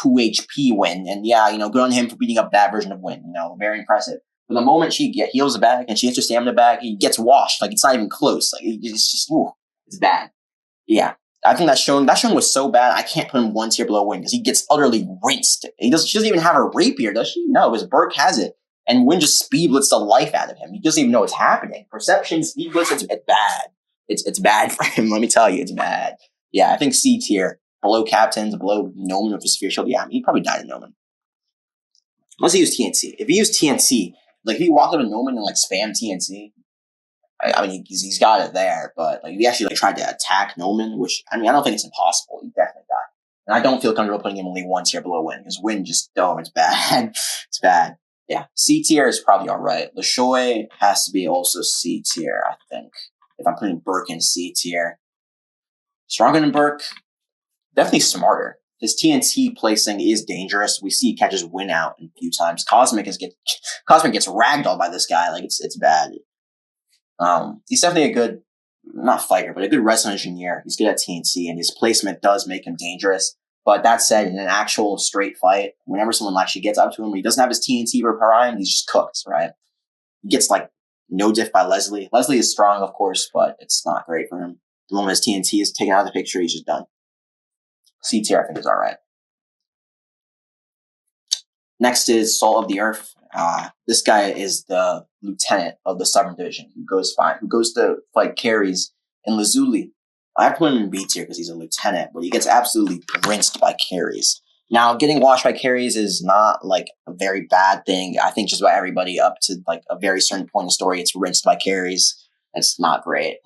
HP Wynn. And good on him for beating up that version of Wynn. Very impressive. But the moment she heals the back and she hits her stamina back, he gets washed. It's not even close. It's just, it's bad. Yeah. I think that showing was so bad, I can't put him 1 tier below Wynn because he gets utterly rinsed. She doesn't even have a rapier, does she? No, because Burke has it. And Wynn just speed blitz the life out of him. He doesn't even know what's happening. Perception, speed blitz, it's bad. It's bad for him, let me tell you, it's bad. Yeah, I think C tier. Below captains, below Noman with his sphere shield. Yeah, he probably died in Noman. Unless he used TNT. If he used TNT, if he walked up to Noman and spam TNT, he's got it there, but if he actually tried to attack Noman, which I don't think it's impossible. He definitely died. And I don't feel comfortable putting him only 1 tier below Wynn, because Wynn just, it's bad. It's bad. Yeah, C tier is probably alright. LeShoy has to be also C tier, I think. If I'm putting Burke in C tier. Stronger than Burke, definitely smarter. His TNT placing is dangerous. We see he catches Wynn out a few times. Cosmic gets ragdolled by this guy. It's bad. He's definitely a good, not fighter, but a good wrestling engineer. He's good at TNT, and his placement does make him dangerous. But that said, in an actual straight fight, whenever someone actually gets up to him, he doesn't have his TNT for prime, he's just cooked, right? He gets no diff by Leslie. Leslie is strong, of course, but it's not great for him. The moment his TNT is taken out of the picture, he's just done. C tier, I think, is alright. Next is Soul of the Earth. This guy is the lieutenant of the Southern Division who goes to fight Carries in Lazuli. I have to put him in B tier because he's a lieutenant, but he gets absolutely rinsed by Carries. Now, getting washed by Carries is not a very bad thing. I think just about everybody up to a very certain point in the story, it's rinsed by Carries. It's not great.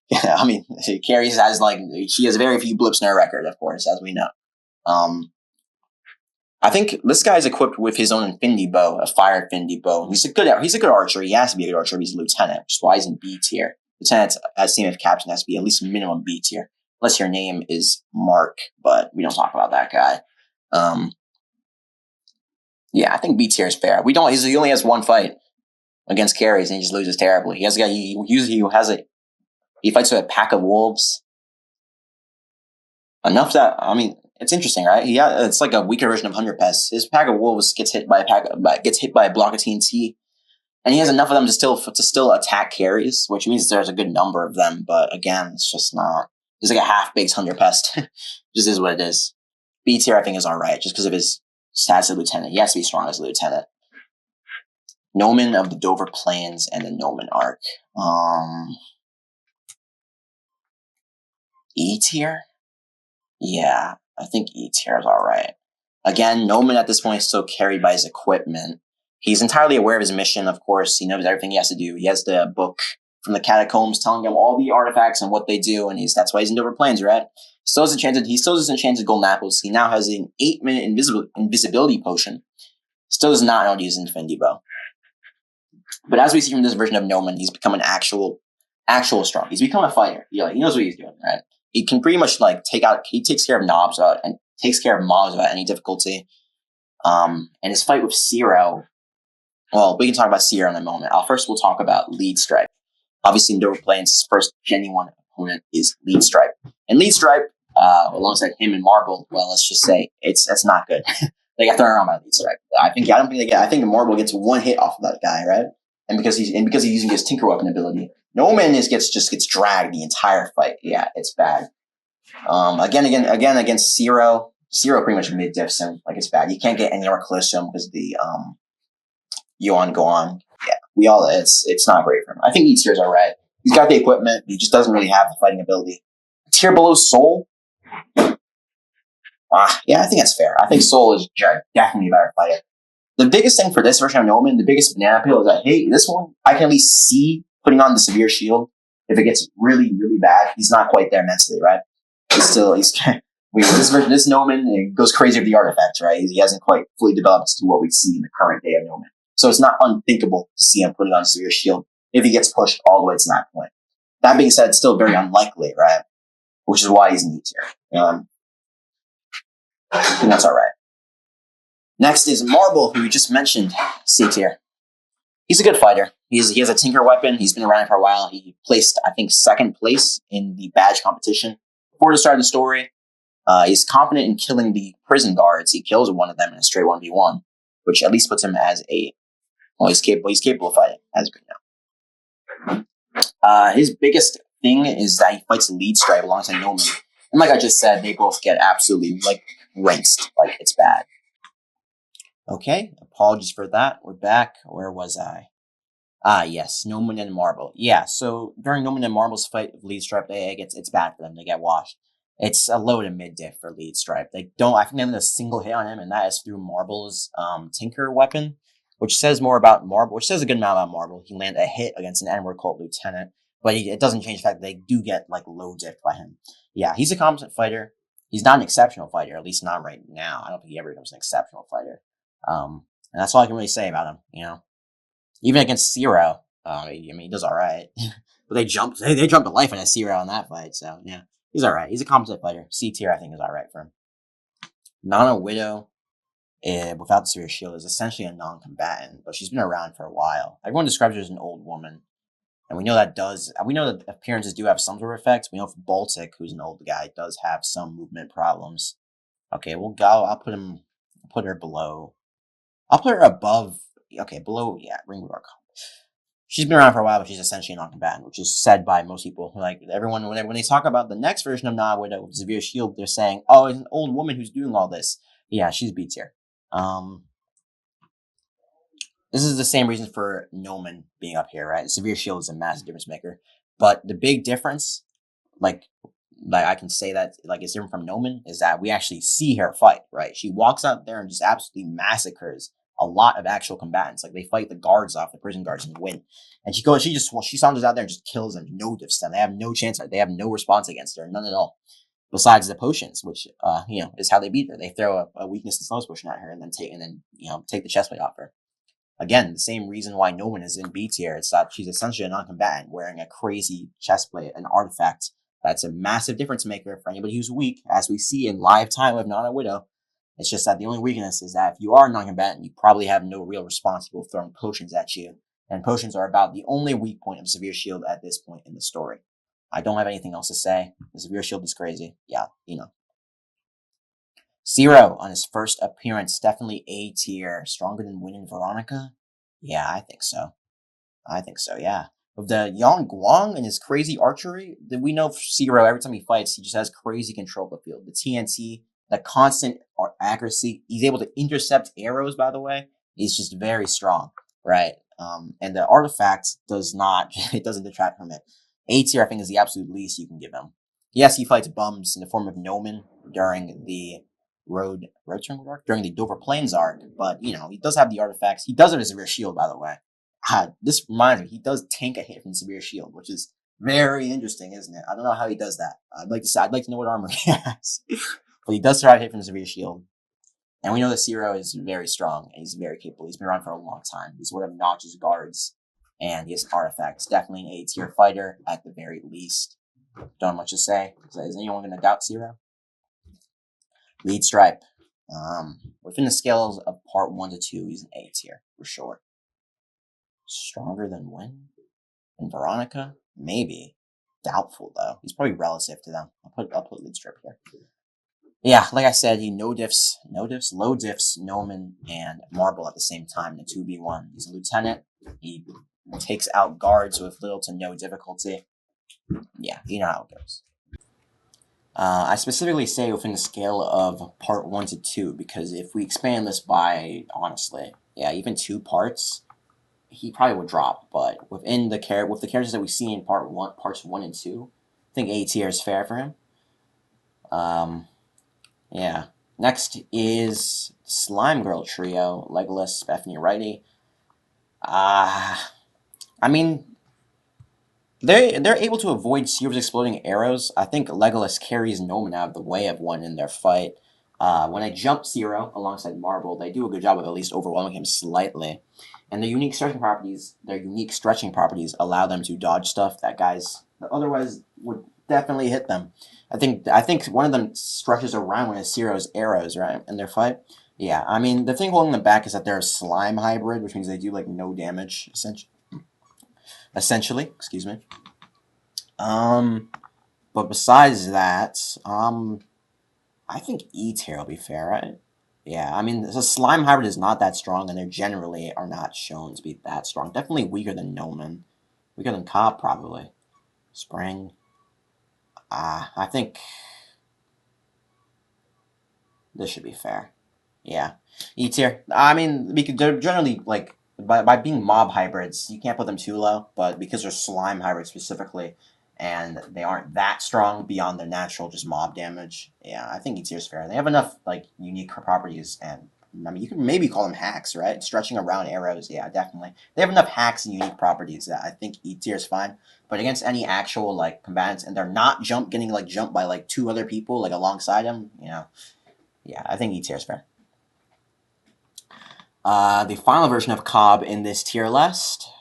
Yeah, Carries has she has very few blips in her record, of course, as we know. I think this guy's equipped with his own infinity bow, a fire infinity bow. He's a good archer. He has to be a good archer. He's a lieutenant, which is why he's in B tier. Lieutenant, as same as captain, has to be at least minimum B tier, unless your name is Mark. But we don't talk about that guy. Yeah, I think B tier is fair. He only has 1 fight against Carries, and he just loses terribly. He fights with a pack of wolves. Enough that it's interesting, right? It's a weaker version of 100 Pest. His pack of wolves gets hit by a block of TNT, and he has enough of them to still attack Carries, which means there's a good number of them. But again, it's just not. He's a half-baked 100 Pest. Just is what it is. B tier, I think, is alright, just because of his stats as a lieutenant. He has to be strong as a lieutenant. Noman of the Dover Plains and the Noman arc. E tier? Yeah, I think E tier is alright. Again, Noman at this point is still carried by his equipment. He's entirely aware of his mission, of course. He knows everything he has to do. He has the book from the catacombs telling him all the artifacts and what they do, and that's why he's in Dover Plains, right? He still has his enchanted golden apples. He now has an 8-minute invisibility potion. Still does not know how to use Infinity Bow. But as we see from this version of Noman, he's become an actual strong. He's become a fighter. He knows what he's doing, right? he can pretty much like he takes care of mobs without any difficulty. And his fight with Zero, well, we can talk about Zero in a moment. First we'll talk about Lead Stripe. Obviously, Dover Plains' first genuine opponent is Lead Stripe. And Lead Stripe, alongside him and Marble, well, let's just say it's not good. They got thrown around by Lead Stripe. I think Marble gets one hit off of that guy, right? And because he's using his Tinker Weapon ability, Noman gets dragged the entire fight. Yeah, it's bad. Again against Zero. Zero pretty much mid diffs him. Like, it's bad. You can't get anywhere close to him because the Yuan Gohan. Yeah, it's not great for him. I think Lead Tier's alright. He's got the equipment. He just doesn't really have the fighting ability. Tier below Soul. Yeah, I think that's fair. I think Soul is definitely a better fighter. The biggest thing for this version of Noman, the biggest banana peel is that, hey, this one, I can at least see putting on the severe shield. If it gets really, really bad, he's not quite there mentally, right? This Noman, it goes crazy with the artifacts, right? He hasn't quite fully developed to what we see in the current day of Noman. So it's not unthinkable to see him putting on a severe shield if he gets pushed all the way to that point. That being said, it's still very unlikely, right? Which is why he's in E tier. I think that's alright. Next is Marble, who we just mentioned, C tier. He's a good fighter. He has a Tinker Weapon. He's been around for a while. He placed, I think, 2nd place in the badge competition before the start of the story. He's confident in killing the prison guards. He kills one of them in a straight 1v1, which at least puts him as he's capable of fighting, as we know. His biggest thing is that he fights Lead Stripe alongside Noman. And like I just said, they both get absolutely, rinsed. It's bad. Okay, apologies for that. We're back. Where was I? Yes, Noman and Marble. Yeah, so during Noman and Marble's fight with Lead Stripe, it's bad for them. They get washed. It's a low to mid diff for Lead Stripe. I think they have a single hit on him, and that is through Marble's Tinker Weapon, which says more about Marble, which says a good amount about Marble. He landed a hit against an N-word cult lieutenant, but it doesn't change the fact that they do get low diff by him. Yeah, he's a competent fighter. He's not an exceptional fighter, at least not right now. I don't think he ever becomes an exceptional fighter. And that's all I can really say about him, Even against Zero, he does alright. But they jumped a life in a Zero in that fight, so yeah. He's alright. He's a competent fighter. C tier, I think, is alright for him. Nana Widow, without the severe shield, is essentially a non-combatant, but she's been around for a while. Everyone describes her as an old woman. And we know that appearances do have some sort of effects. We know for Baltic, who's an old guy, does have some movement problems. Okay, I'll put her below. I'll put her above. Okay, below. Yeah, Ring of Arc. She's been around for a while, but she's essentially a non-combatant, which is said by most people. Everyone, when they talk about the next version of Nana Widow with severe shield, they're saying, "Oh, it's an old woman who's doing all this." Yeah, she's B tier. This is the same reason for Noman being up here, right? Severe shield is a massive difference maker, but the big difference, I can say that it's different from Noman, is that we actually see her fight, right? She walks out there and just absolutely massacres a lot of actual combatants. They fight the guards off, the prison guards, and win. And she saunters out there and just kills them, no diffs them. They have no chance. They have no response against her, none at all. Besides the potions, which is how they beat her. They throw a weakness and slows potion at her, and then take the chestplate off her. Again, the same reason why Noman is in B tier. It's that she's essentially a non-combatant wearing a crazy chestplate, an artifact. That's a massive difference maker for anybody who's weak, as we see in live time with Nana Widow. It's just that the only weakness is that if you are a non-combatant, you probably have no real response to throwing potions at you. And potions are about the only weak point of Severe Shield at this point in the story. I don't have anything else to say. The Severe Shield is crazy. Yeah, Zero, on his first appearance, definitely A tier. Stronger than Wynn and Veronica? Yeah, I think so, yeah. With the Yang Guang and his crazy archery, we know Zero, every time he fights, he just has crazy control of the field. The TNT, the constant accuracy. He's able to intercept arrows, by the way. He's just very strong, right? And the artifact doesn't detract from it. A tier, I think, is the absolute least you can give him. Yes, he fights bums in the form of Noman during the during the Dover Plains arc, but he does have the artifacts. He does have a severe shield, by the way. This reminds me, he does tank a hit from severe shield, which is very interesting, isn't it? I don't know how he does that. I'd like to know what armor he has, but he does survive a hit from severe shield. And we know that Zero is very strong and he's very capable. He's been around for a long time. He's one of Notch's guards, and he has artifacts. Definitely an A tier fighter at the very least. Don't have much to say. Is anyone going to doubt Zero? Lead stripe. Within the scales of part 1 to 2, he's an A tier for sure. Stronger than Wynn and Veronica? Maybe. Doubtful though. He's probably relative to them. I'll put lead stripe here. Yeah, like I said, he low diffs, Noman and Marble at the same time in the 2v1. He's a lieutenant. He takes out guards with little to no difficulty. Yeah, you know how it goes. I specifically say within the scale of part 1 to 2 because if we expand this by, honestly, yeah, even 2 parts, he probably would drop. But within the characters that we see in parts 1 and 2, I think A tier is fair for him. Yeah. Next is Slime Girl Trio, Legolas, Bethany Righty. I mean, they're able to avoid Seer's exploding arrows. I think Legolas carries Noman out of the way of one in their fight. When I jump Zero alongside Marble, they do a good job of at least overwhelming him slightly. And their unique stretching properties allow them to dodge stuff that guys otherwise would definitely hit them. I think one of them stretches around one of Zero's arrows, right, in their fight. Yeah, I mean, the thing holding them back is that they're a slime hybrid, which means they do, like, no damage, essentially. Excuse me. But besides that, I think E tier will be fair, right? Yeah, I mean, the slime hybrid is not that strong, and they generally are not shown to be that strong. Definitely weaker than Noman. Weaker than Cobb, probably. Spring. I think this should be fair. Yeah. E tier. I mean, because they're generally, like, by being mob hybrids, you can't put them too low, but because they're slime hybrids specifically, and they aren't that strong beyond their natural just mob damage, yeah, I think E tier is fair. They have enough, like, unique properties, and, I mean, you could maybe call them hacks, right? Stretching around arrows, yeah, definitely. They have enough hacks and unique properties that I think E tier is fine. But against any actual, like, combatants, and they're not getting, like, jumped by, like, 2 other people, like, alongside them, yeah, I think E tier is fair. The final version of Cobb in this tier list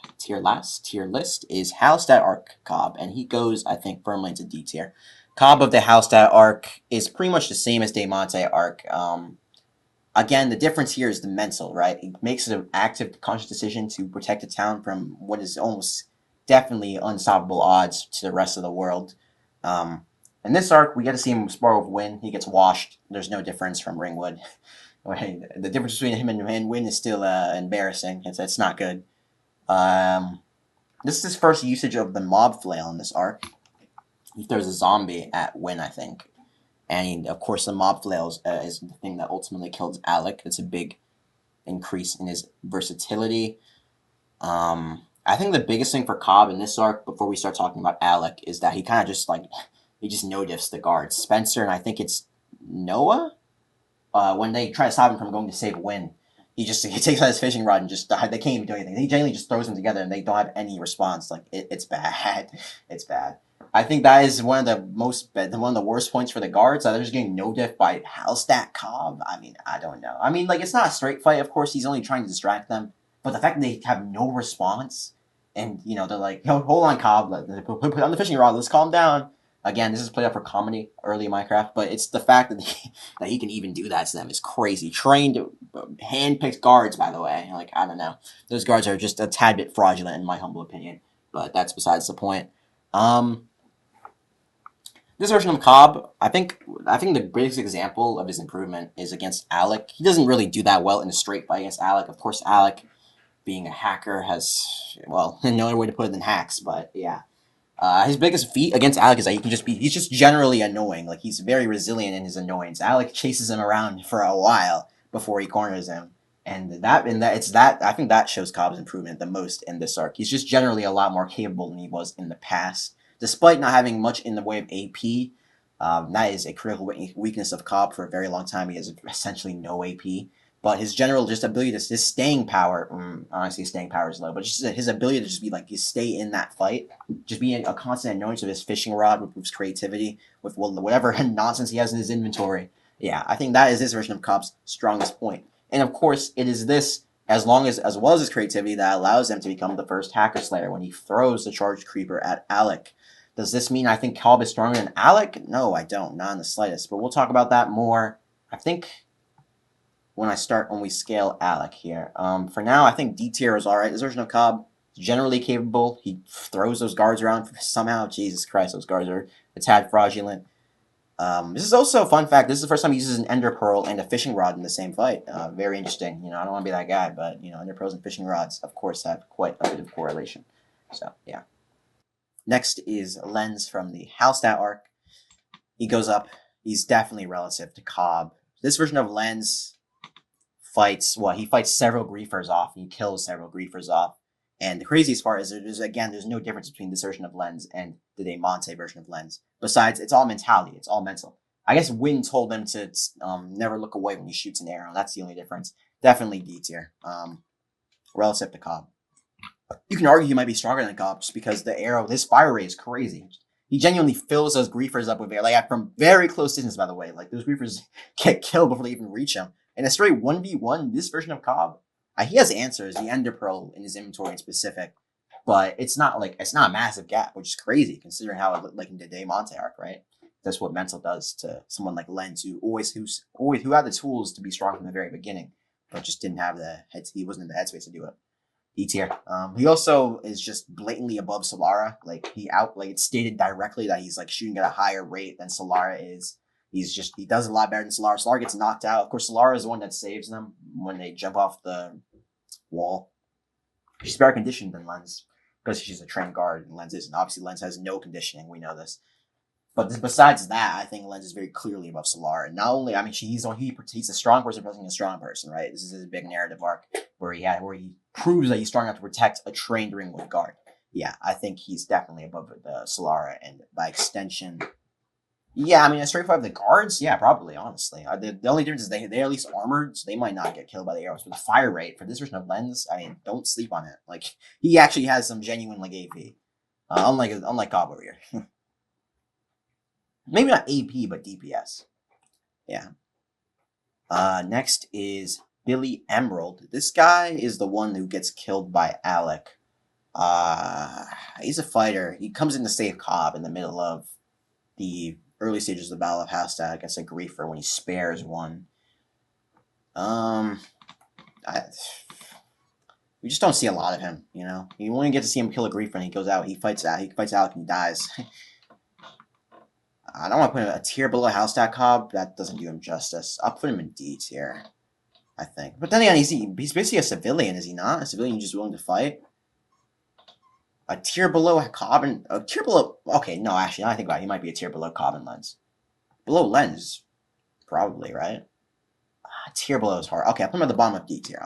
is Halstead Arc Cobb, and he goes, I think, firmly into D tier. Cobb of the Halstead Arc is pretty much the same as Daymonte Arc. Again, the difference here is the mental, right? It makes it an active, conscious decision to protect the town from what is almost definitely unstoppable odds to the rest of the world. In this arc, we get to see him spar with Wynn. He gets washed. There's no difference from Ringwood. The difference between him and Wynn is still embarrassing. It's not good. This is his first usage of the mob flail in this arc. He throws a zombie at Wynn, I think. And of course, the mob flail is the thing that ultimately kills Alec. It's a big increase in his versatility. I think the biggest thing for Cobb in this arc, before we start talking about Alec, is that he kind of just no diffs the guards. Spencer and I think it's Noah. When they try to stop him from going to save Wynn, he takes out his fishing rod and they can't even do anything. He generally just throws them together and they don't have any response. Like it's bad. It's bad. I think that is one of the worst points for the guards. They're just getting no diff by Halstead Cobb. I mean, I don't know. I mean, like, it's not a straight fight. Of course, he's only trying to distract them. But the fact that they have no response, and they're like, hold on, Cobb, put on the fishing rod. Let's calm down. Again, this is played up for comedy early in Minecraft, but it's the fact that he can even do that to them is crazy. Trained, hand-picked guards, by the way. Like, I don't know. Those guards are just a tad bit fraudulent, in my humble opinion. But that's besides the point. This version of Cobb, I think the greatest example of his improvement is against Alec. He doesn't really do that well in a straight fight against Alec. Of course, Alec, being a hacker, has, well, no other way to put it than hacks, but yeah. His biggest feat against Alec is that he's just generally annoying. Like, he's very resilient in his annoyance. Alec chases him around for a while before he corners him. I think that shows Cobb's improvement the most in this arc. He's just generally a lot more capable than he was in the past. Despite not having much in the way of AP, that is a critical weakness of Cobb for a very long time. He has essentially no AP. But his general just ability his staying power, honestly, his staying power is low, but just his ability to just be like, stay in that fight, just be a constant annoyance with his fishing rod, with his creativity, with whatever nonsense he has in his inventory. Yeah, I think that is this version of Cobb's strongest point. And of course, it is this, as well as his creativity, that allows him to become the first hacker slayer when he throws the charged creeper at Alec. Does this mean I think Cobb is stronger than Alec? No, I don't. Not in the slightest. But we'll talk about that more, I think, when we scale Alec here. For now, I think D tier is alright. This version of Cobb is generally capable. He throws those guards around somehow. Jesus Christ, those guards are a tad fraudulent. This is also a fun fact. This is the first time he uses an Ender Pearl and a fishing rod in the same fight. Very interesting. You know, I don't want to be that guy, but, you know, Ender Pearls and fishing rods, of course, have quite a bit of correlation. So, yeah. Next is Lenz from the Hallstatt arc. He goes up. He's definitely relative to Cobb. This version of Lenz fights several griefers off. He kills several griefers off. And the craziest part is there's no difference between this version of Lenz and the Daymonte version of Lenz. Besides, it's all mentality. It's all mental. I guess Wynn told them to never look away when he shoots an arrow. That's the only difference. Definitely D tier. Relative to Cobb. You can argue he might be stronger than Cobb just because the arrow, his fire rate is crazy. He genuinely fills those griefers up with air, like from very close distance, by the way. Like those griefers get killed before they even reach him. And a straight 1v1, this version of Cobb, he has answers, the Ender Pearl in his inventory in specific, but it's not a massive gap, which is crazy considering how it looked like in the Daymonte arc, right? That's what mental does to someone like Lenz, who had the tools to be strong from the very beginning, but just didn't have he wasn't in the headspace to do it. E tier. He also is just blatantly above Solara. It's stated directly that he's like shooting at a higher rate than Solara is. He does a lot better than Solara. Solara gets knocked out. Of course, Solara is the one that saves them when they jump off the wall. She's better conditioned than Lenz because she's a trained guard and Lenz isn't. Obviously, Lenz has no conditioning. We know this. But besides that, I think Lenz is very clearly above Solara. And not only, he's a strong person protecting a strong person, right? This is a big narrative arc where he proves that he's strong enough to protect a trained ringwood guard. Yeah, I think he's definitely above the Solara, and by extension, yeah, a straight fight of the guards, yeah, probably, honestly. The only difference is they're at least armored, so they might not get killed by the arrows. But the fire rate for this version of Lenz, don't sleep on it. Like, he actually has some genuine, AP. Unlike Cobb over here. Maybe not AP, but DPS. Yeah. Next is Billy Emerald. This guy is the one who gets killed by Alec. He's a fighter. He comes in to save Cobb in the middle of the early stages of the Battle of Hallstatt against a griefer when he spares one. We just don't see a lot of him, you know? You only get to see him kill a griefer and he goes out, he fights Alec and he dies. I don't want to put a tier below Hallstatt Cobb. That doesn't do him justice. I'll put him in D tier, I think. But then again, he's basically a civilian, is he not? A civilian just willing to fight? A tier below Cobb and a tier below... Okay, no, actually, now I think about it, he might be a tier below Cobb and Lenz. Below Lenz, probably, right? A tier below is hard. Okay, I'll put him at the bottom of D tier.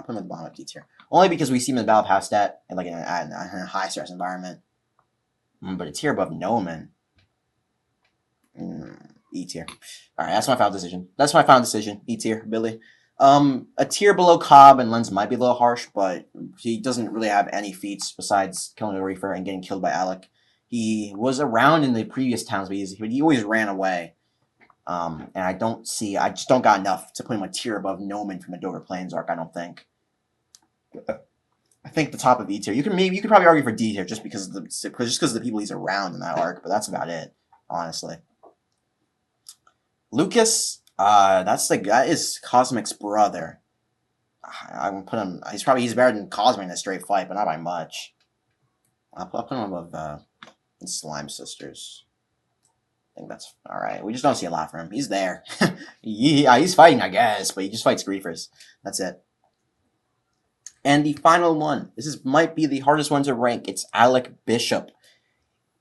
Only because we see him in the Battle of Hallstatt and in a high stress environment. But a tier above Noman. E tier. Alright, that's my final decision. E tier, Billy. A tier below Cobb and Lenz might be a little harsh, but he doesn't really have any feats besides killing a reefer and getting killed by Alec. He was around in the previous towns, but he always ran away. And I just don't got enough to put him a tier above Noman from the Dover Plains arc, I don't think. I think the top of E tier. You could probably argue for D tier just because of the people he's around in that arc, but that's about it, honestly. Lucas, that is Cosmic's brother. I'm gonna put him. He's better than Cosmic in a straight fight, but not by much. I'll put him above the Slime Sisters. I think that's all right. We just don't see a lot from him. He's there. He's fighting, I guess, but he just fights griefers. That's it. And the final one. Might be the hardest one to rank. It's Alec Bishop.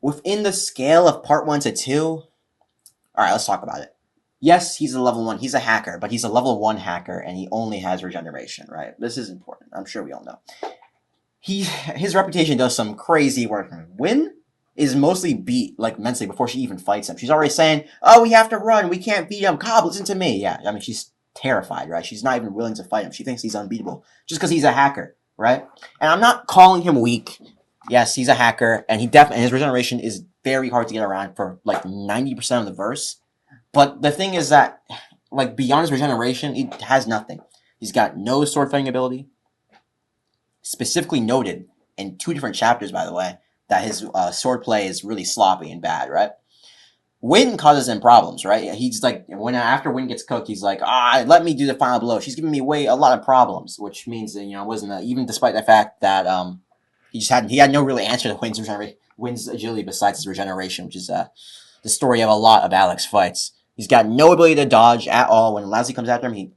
Within the scale of part 1 to 2. All right, let's talk about it. Yes, he's a level 1. He's a hacker, but he's a level 1 hacker, and he only has regeneration, right? This is important. I'm sure we all know. His reputation does some crazy work. Wynn is mostly beat, mentally, before she even fights him. She's already saying, oh, we have to run. We can't beat him. Cobb, listen to me. Yeah, she's terrified, right? She's not even willing to fight him. She thinks he's unbeatable just because he's a hacker, right? And I'm not calling him weak. Yes, he's a hacker, and his regeneration is very hard to get around for, 90% of the verse. But the thing is that, beyond his regeneration, he has nothing. He's got no sword fighting ability. Specifically noted in 2 different chapters, by the way, that his sword play is really sloppy and bad, right? Wynn causes him problems, right? He's like, after Wynn gets cooked, he's like, let me do the final blow. She's giving me a lot of problems, which means that, it wasn't even despite the fact that he had no really answer to Wynn's agility besides his regeneration, which is the story of a lot of Alex fights. He's got no ability to dodge at all. When Leslie comes after him, he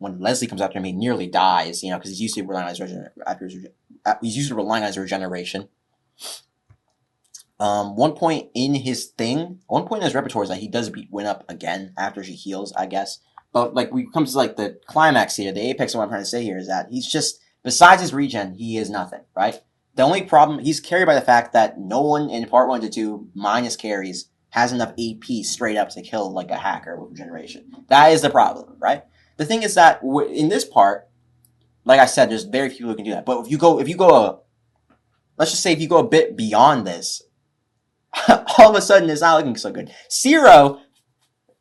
nearly dies, because he's used to relying on his regeneration. One point in his repertoire is that he does beat Wynn up again after she heals, I guess. But like, when it comes to like the climax here, the apex of what I'm trying to say here is that he's just, besides his regen, he is nothing, right? The only problem, he's carried by the fact that no one in part 1 to 2, minus carries, has enough AP straight up to kill like a hacker with regeneration. That is the problem, right? The thing is that in this part, like I said, there's very few people who can do that. But if you go, let's just say if you go a bit beyond this, all of a sudden it's not looking so good.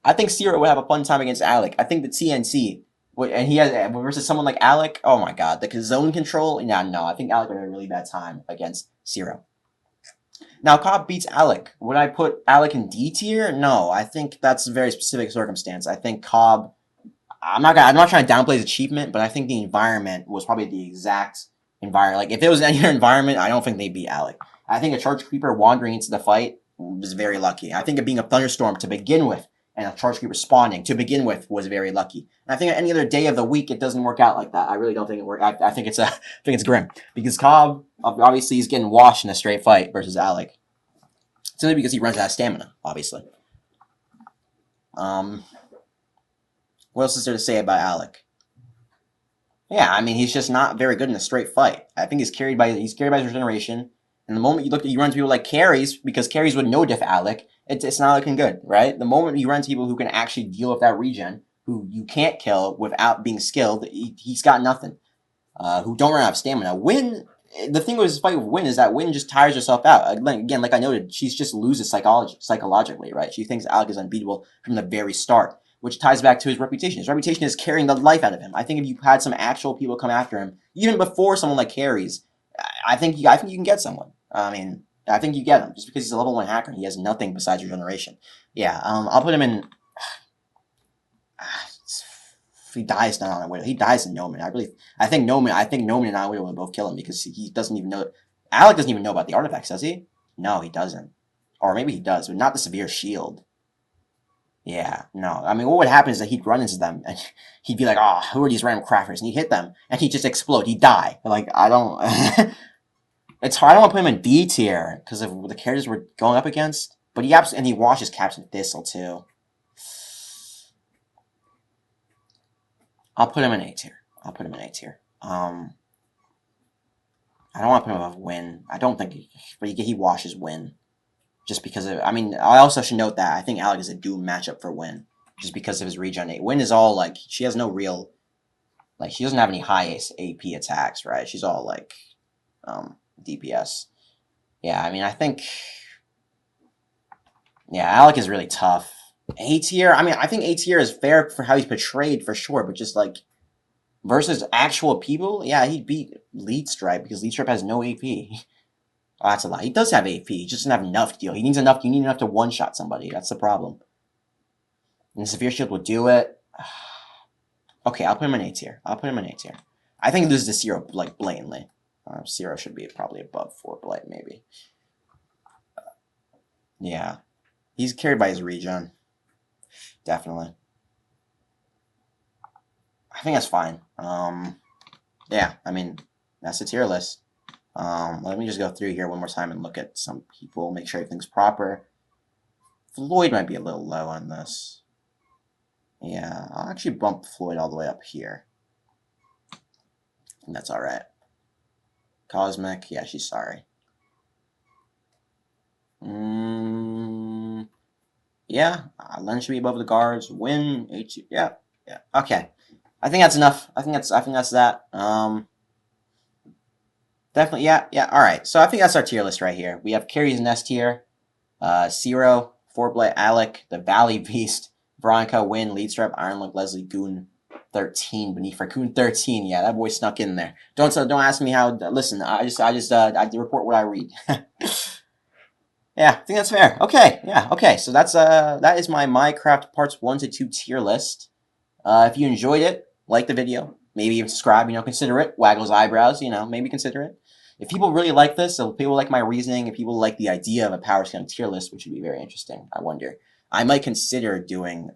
I think Zero would have a fun time against Alec. I think the TNC, and he has versus someone like Alec. Oh my god, the zone control. Yeah, no, I think Alec would have a really bad time against Zero. Now Cobb beats Alec. Would I put Alec in D tier? No, I think that's a very specific circumstance. I think Cobb. I'm not trying to downplay his achievement, but I think the environment was probably the exact environment. Like if it was any other environment, I don't think they'd beat Alec. I think a charge creeper wandering into the fight was very lucky. I think it being a thunderstorm to begin with and a charge creeper spawning to begin with was very lucky. And I think any other day of the week it doesn't work out like that. I really don't think it worked. I think it's grim because Cobb obviously is getting washed in a straight fight versus Alec. Simply because he runs out of stamina, obviously. What else is there to say about Alec? Yeah, I mean he's just not very good in a straight fight. I think he's carried by his regeneration. And the moment you run to people like carries, because carries would no diff Alec, it's not looking good, right? The moment you run to people who can actually deal with that regen, who you can't kill without being skilled, he's got nothing. Who don't run out of stamina. Wynn, the thing with his fight with Wynn is that Wynn just tires herself out. Again, like I noted, she's just loses psychologically, right? She thinks Alec is unbeatable from the very start, which ties back to his reputation. His reputation is carrying the life out of him. I think if you had some actual people come after him, even before someone like carries, I think you can get someone. I mean, I think you get him just because he's a level 1 hacker. He has nothing besides regeneration. Yeah, I'll put him in. He dies not on a Widow. He dies in Noman. I think Noman and I Widow will both kill him because he doesn't even know. Alec doesn't even know about the artifacts, does he? No, he doesn't. Or maybe he does, but not the severe shield. Yeah, no. I mean, what would happen is that he'd run into them and he'd be like, "Oh, who are these random crafters?" And he'd hit them and he'd just explode. He'd die. Like, I don't. It's hard. I don't want to put him in D tier because of the characters we're going up against. But he washes Captain Thistle too. I'll put him in A tier. I don't want to put him above Wynn. I don't think he washes Wynn. Just because of, I mean, I also should note that I think Alec is a doom matchup for Wynn. Just because of his regen. Wynn is all like, she has no real, like, she doesn't have any high AP attacks, right? She's all like, DPS. Yeah, I mean, I think, yeah, Alec is really tough. A tier, I mean, I think A tier is fair for how he's portrayed for sure, but just like, versus actual people, yeah, he'd beat Lead Stripe because Lead Stripe has no AP. Oh, that's a lie. He does have AP. He just doesn't have enough to deal. You need enough to one-shot somebody. That's the problem. And the Severe Shield will do it. Okay, I'll put him in A tier. I think this is the Zero, like, blatantly. Zero should be probably above 4 Blight, maybe. Yeah. He's carried by his regen. Definitely. I think that's fine. Yeah, I mean, that's the tier list. Let me just go through here one more time and look at some people, make sure everything's proper. Floyd might be a little low on this. Yeah, I'll actually bump Floyd all the way up here. And that's alright. Cosmic, yeah, she's sorry. Yeah, Len should be above the guards. Wynn, H, yeah, okay. I think that's enough. I think that's that. Definitely, yeah, all right. So I think that's our tier list right here. We have carries in S tier, Zero, 4 Blight, Alec, the Valley Beast, Veronica, Wynn, Lead Stripe, Ironlung, Leslie, Goon, 13 beneath Raccoon 13. Yeah, that boy snuck in there. Don't ask me how. Listen, I report what I read. Yeah, I think that's fair. Okay, yeah, okay. So that is my Minecraft parts 1 to 2 tier list. If you enjoyed it, like the video, maybe even subscribe. Consider it. Waggle his eyebrows. Maybe consider it. If people really like this, if people like my reasoning, if people like the idea of a power scaling tier list, which would be very interesting, I wonder. I might consider doing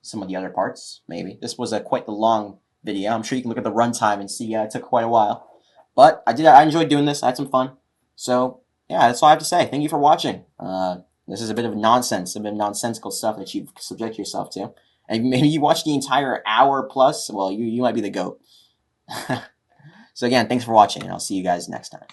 some of the other parts. Maybe this was quite the long video. I'm sure you can look at the runtime and see it took quite a while. But I enjoyed doing this. I had some fun. So yeah, that's all I have to say. Thank you for watching. This is a bit of nonsensical stuff that you subject yourself to. And maybe you watched the entire hour plus. Well, you might be the GOAT. So again, thanks for watching, and I'll see you guys next time.